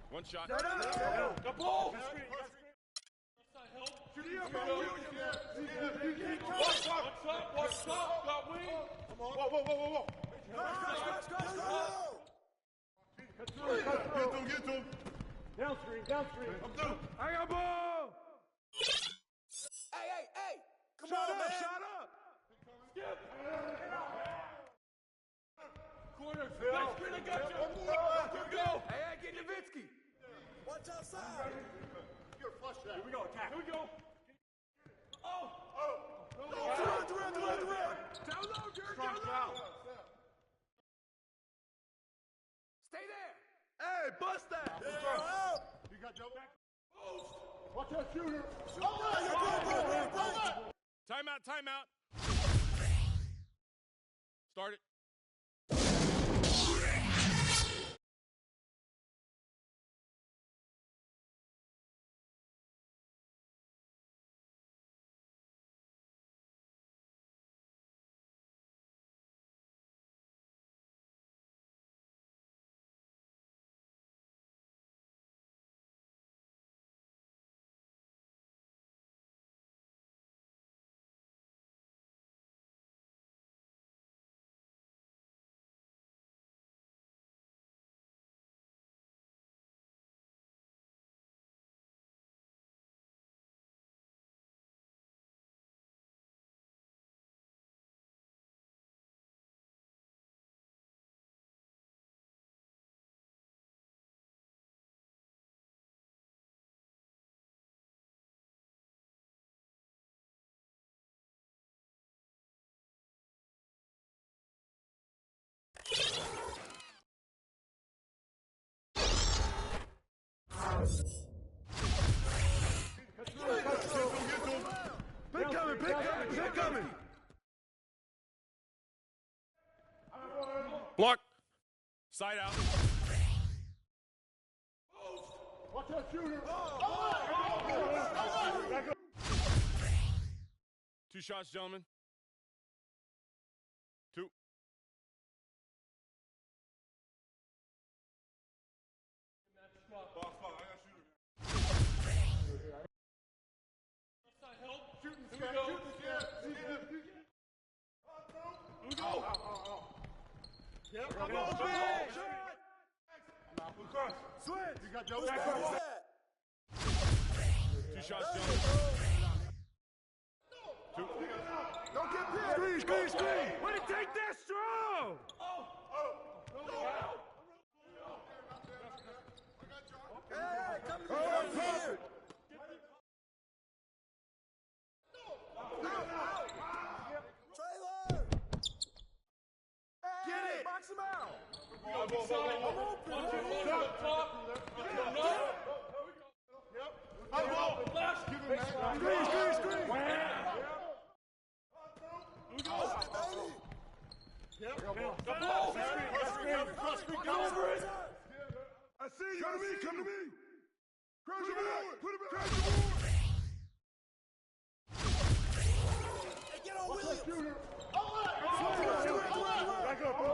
One shot. The ball! What's up? Got wing. Whoa. Get to him. Downstream. I'm through. I got ball. Hey. Come on, man. Shut up. Skip. Corner, Phil. I got you. Go. Hey, get Nowitzki. Watch outside. You're a flush shot. Here we go. Attack. Here we go. Oh. Durant. Down low, Dirk. Down low. Stay there. Hey, bust that. You got Joe back. Watch that shooter. Timeout. Start it. Pick coming. Block. Side out. Watch that shooter. Two shots, gentlemen. Two. Switch. You got double. Two shots, gentlemen. Two. Don't get pinned. Screen. Way to take that strong. Hey, come here. Trailer. Get it. Box him out. I see you. Come to me. Crash your board. Put it back. Crash your board. Hey, get on Williams. Back up, bro.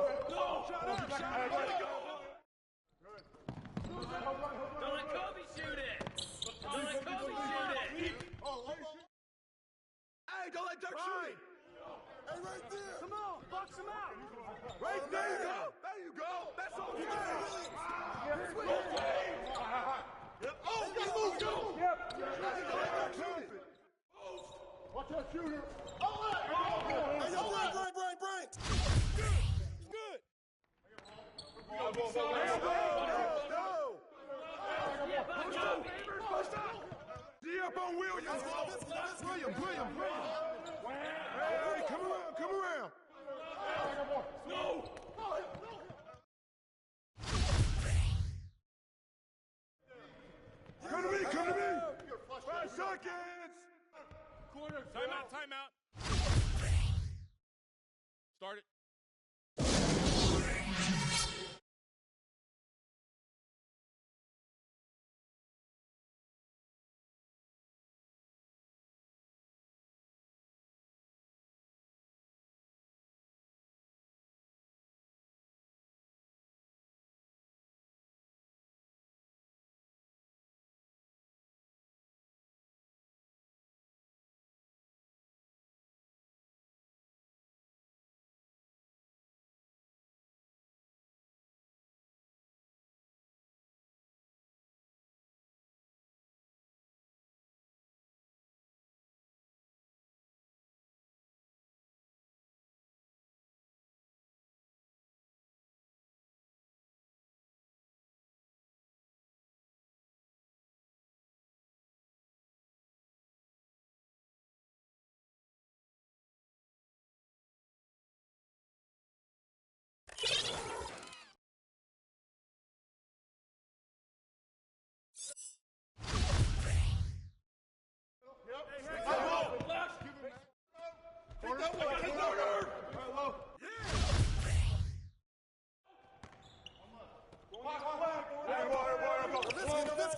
Don't let Kobe shoot it. Don't let Kobe shoot it. Hey, don't let Dirk shoot it. Hey, right there. Come on, box him out. Right there. There you go. That's all you got. Oh, move, go. Watch that shooter. Hey, yo, brain. Good. D up on Williams. Williams. Hey, come around. No. Come to me. 5 seconds. Corner. Timeout. Start it.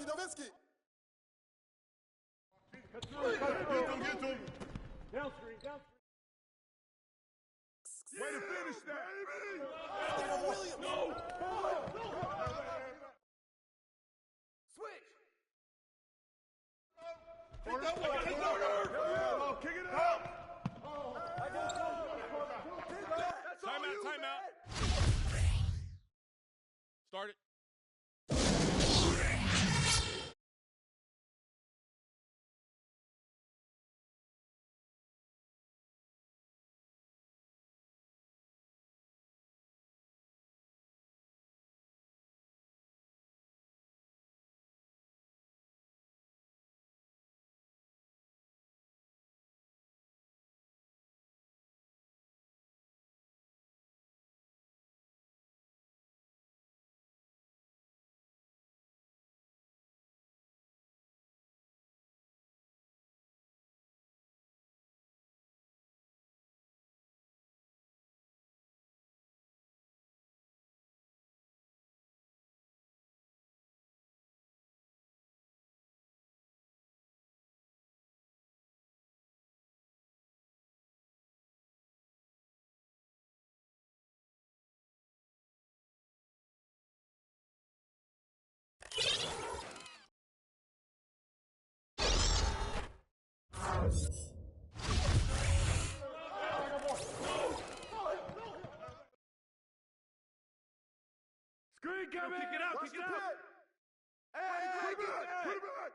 Nowitzki. Get to him. Down screen. Way to finish that. Williams. No. Switch. Kick it out. Timeout. Start it. Screen coming! Kick it out! Kick it out! Hey, put it back! Put it back!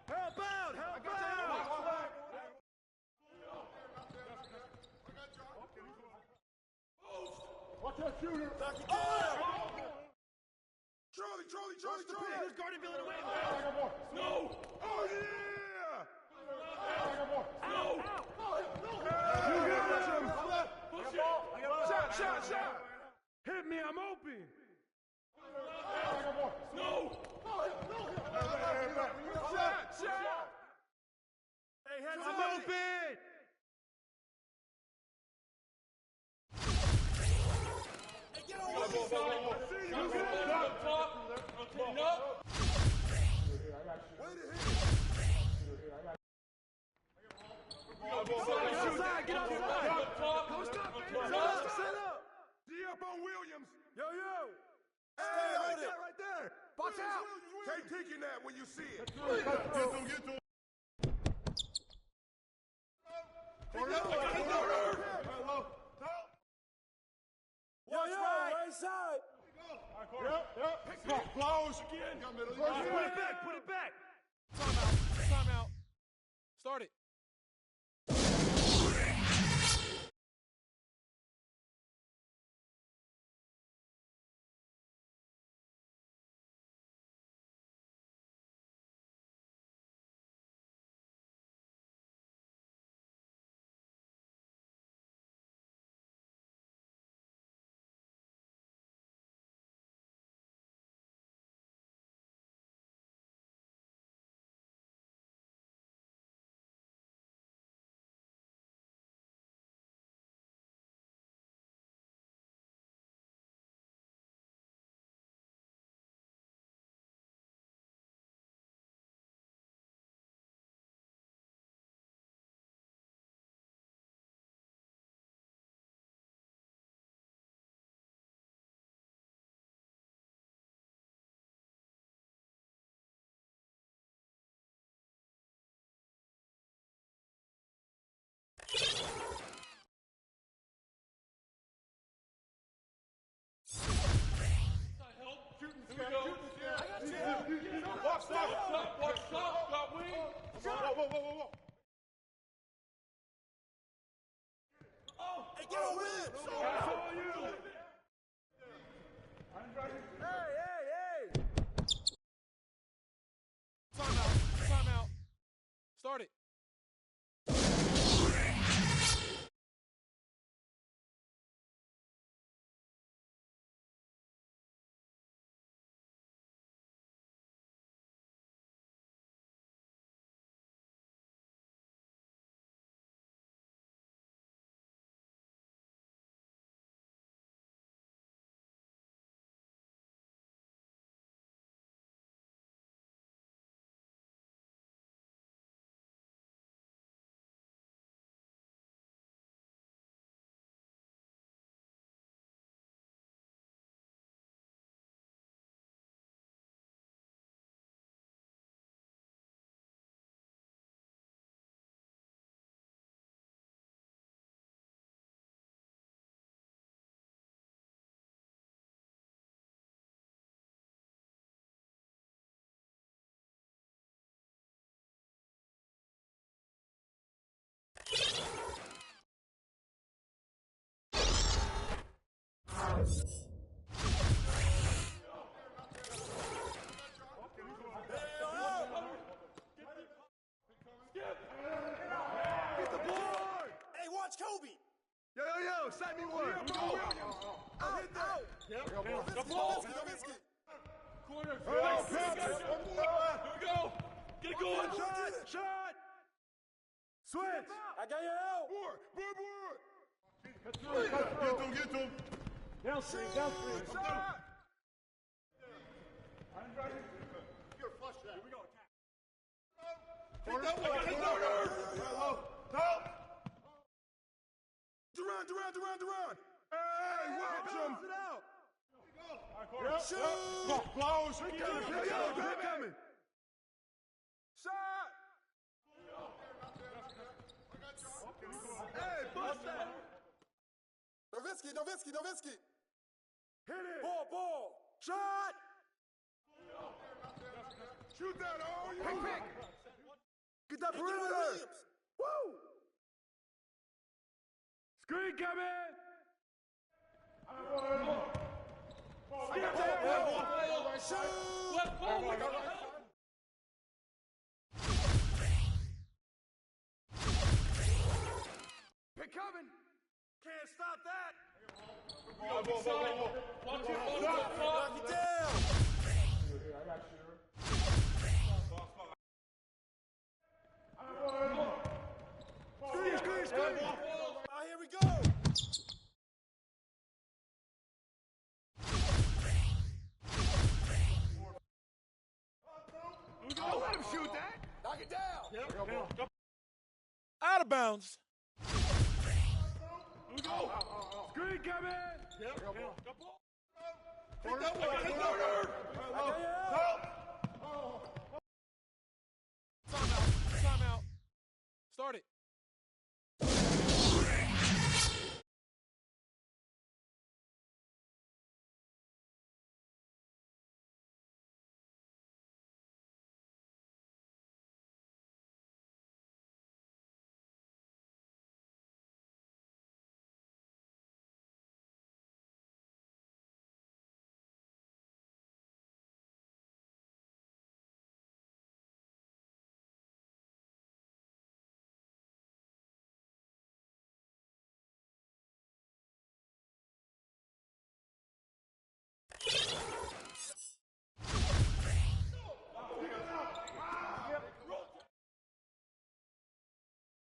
Help out! Help out! Watch that shooter! Charlie! Who's guarding Billy away? No! Oh, yeah! No! You got him! Push it! Shot! Hit me, I'm open! No! Shot! Hey, heads up, open! Get over the side! Get up! Post up, baby! Set up! D up on Williams! Yo! Hey, right there! Box out! Take taking that when you see it! Get them! Watch right side! Yep. Close again! Put it back! Timeout. Start it. Stop, wing. Whoa. Oh, hey, get over it. That's all you. Hey. Timeout. Start it. Get the board! Hey, watch Kobe! Yo, send me one! Hit that! The ball! Corner! Here we go! Get going! Shot! Switch! I got your help! Board! Get them! Downstream! Shot! You're flush that. Here we go. Take that one! Help! Durant! Hey, watch him! Shoot! Close! Coming! Shot! Nowitzki. Hit it. Ball. Shot. Shoot that, oh, you. Pick. Get that perimeter. Woo. Screen coming. Pick coming. Can't stop that. Knock it down. I got shooter. Screen. Here we go. Don't let him shoot that. Knock it down. Yep. Out of bounds. Screen coming. Yep. Take that one. Timeout. Start it.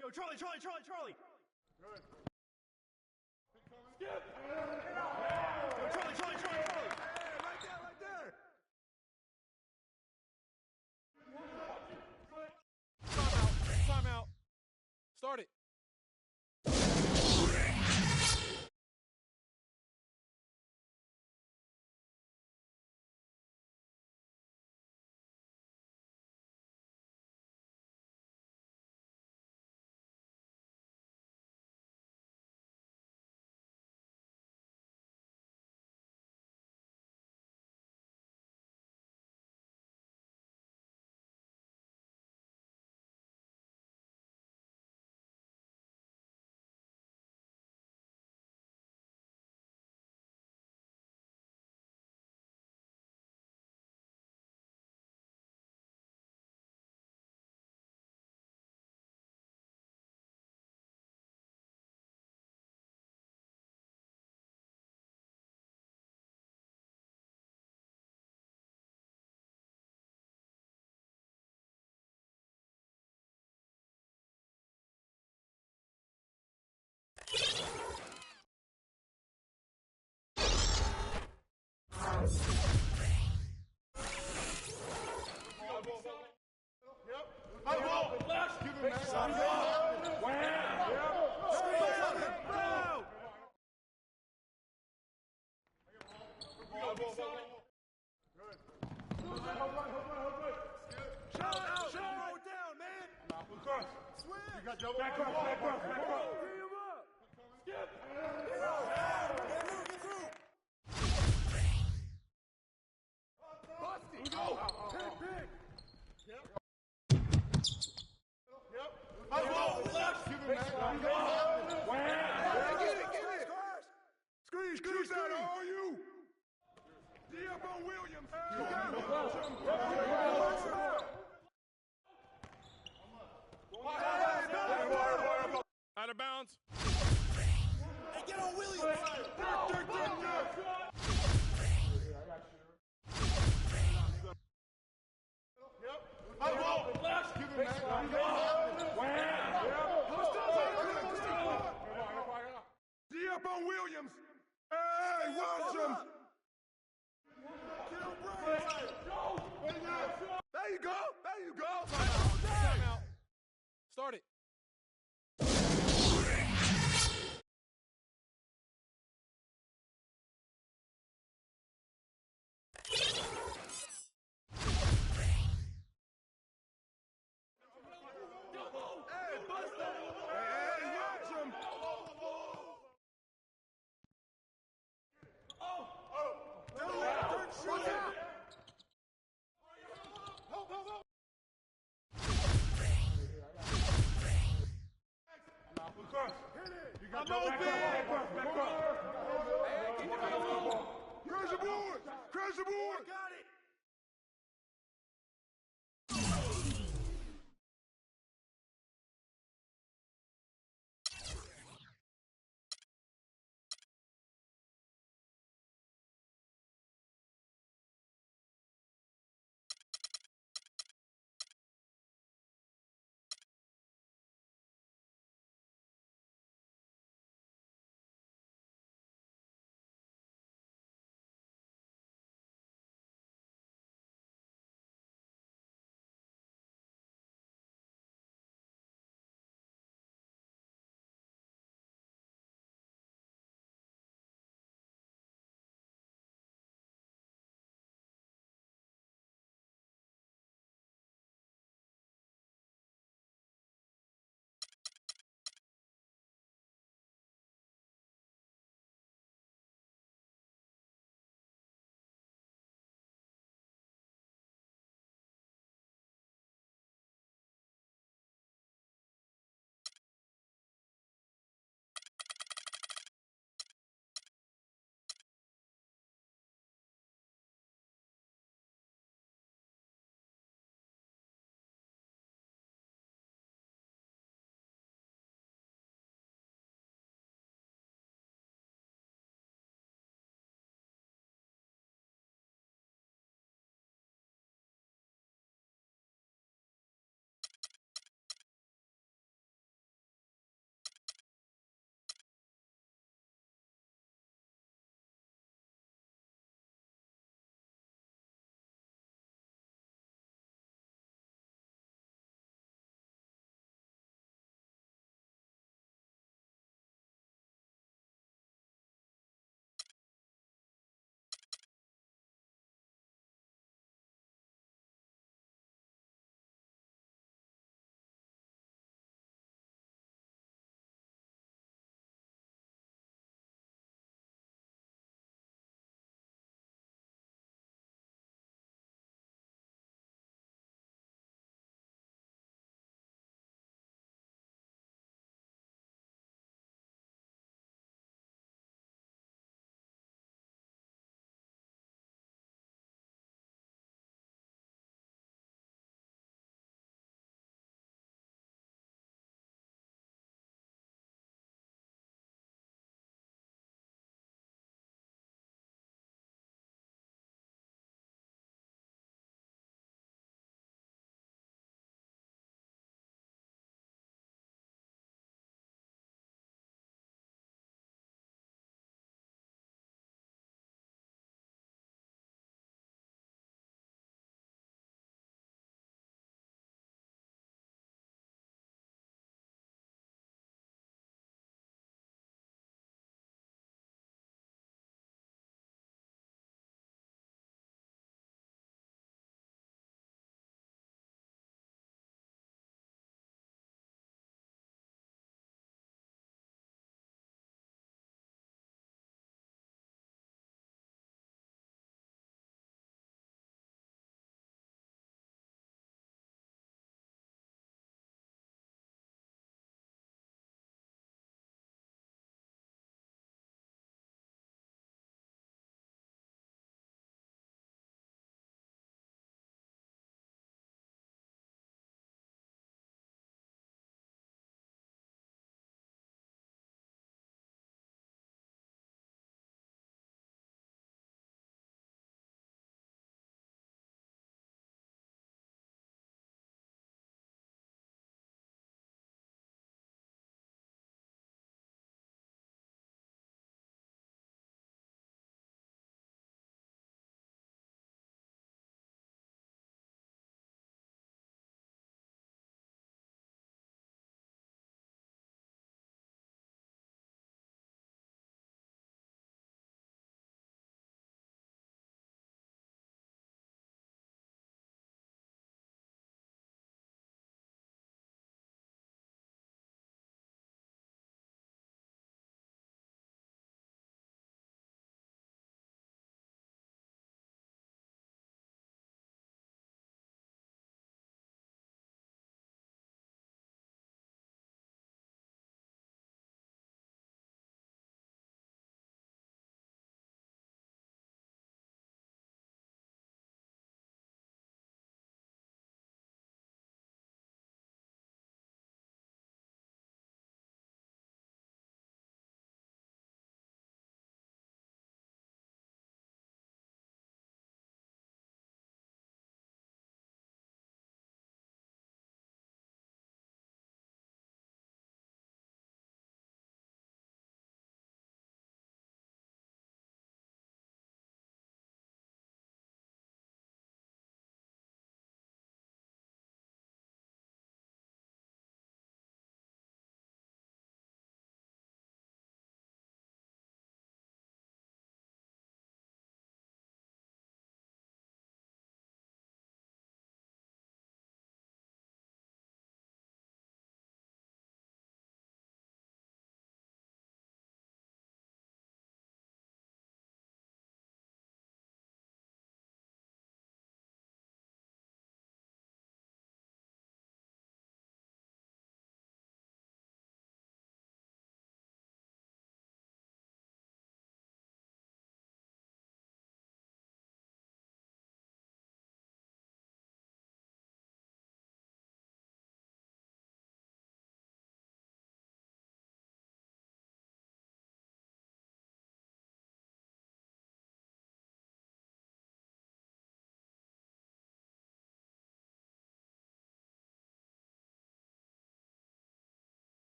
Yo, Charlie. Good. Skip. Yo, Charlie. Right there. Timeout. Start it. Back up. Skip. Busty. Go. Pick. Screen that, all you. D.F.O. Williams. Out of bounds. Hey, get on Williams. D.F.O. Williams. Hey, watch him. There you go. Timeout. Start it. Crash the board! Crash the board!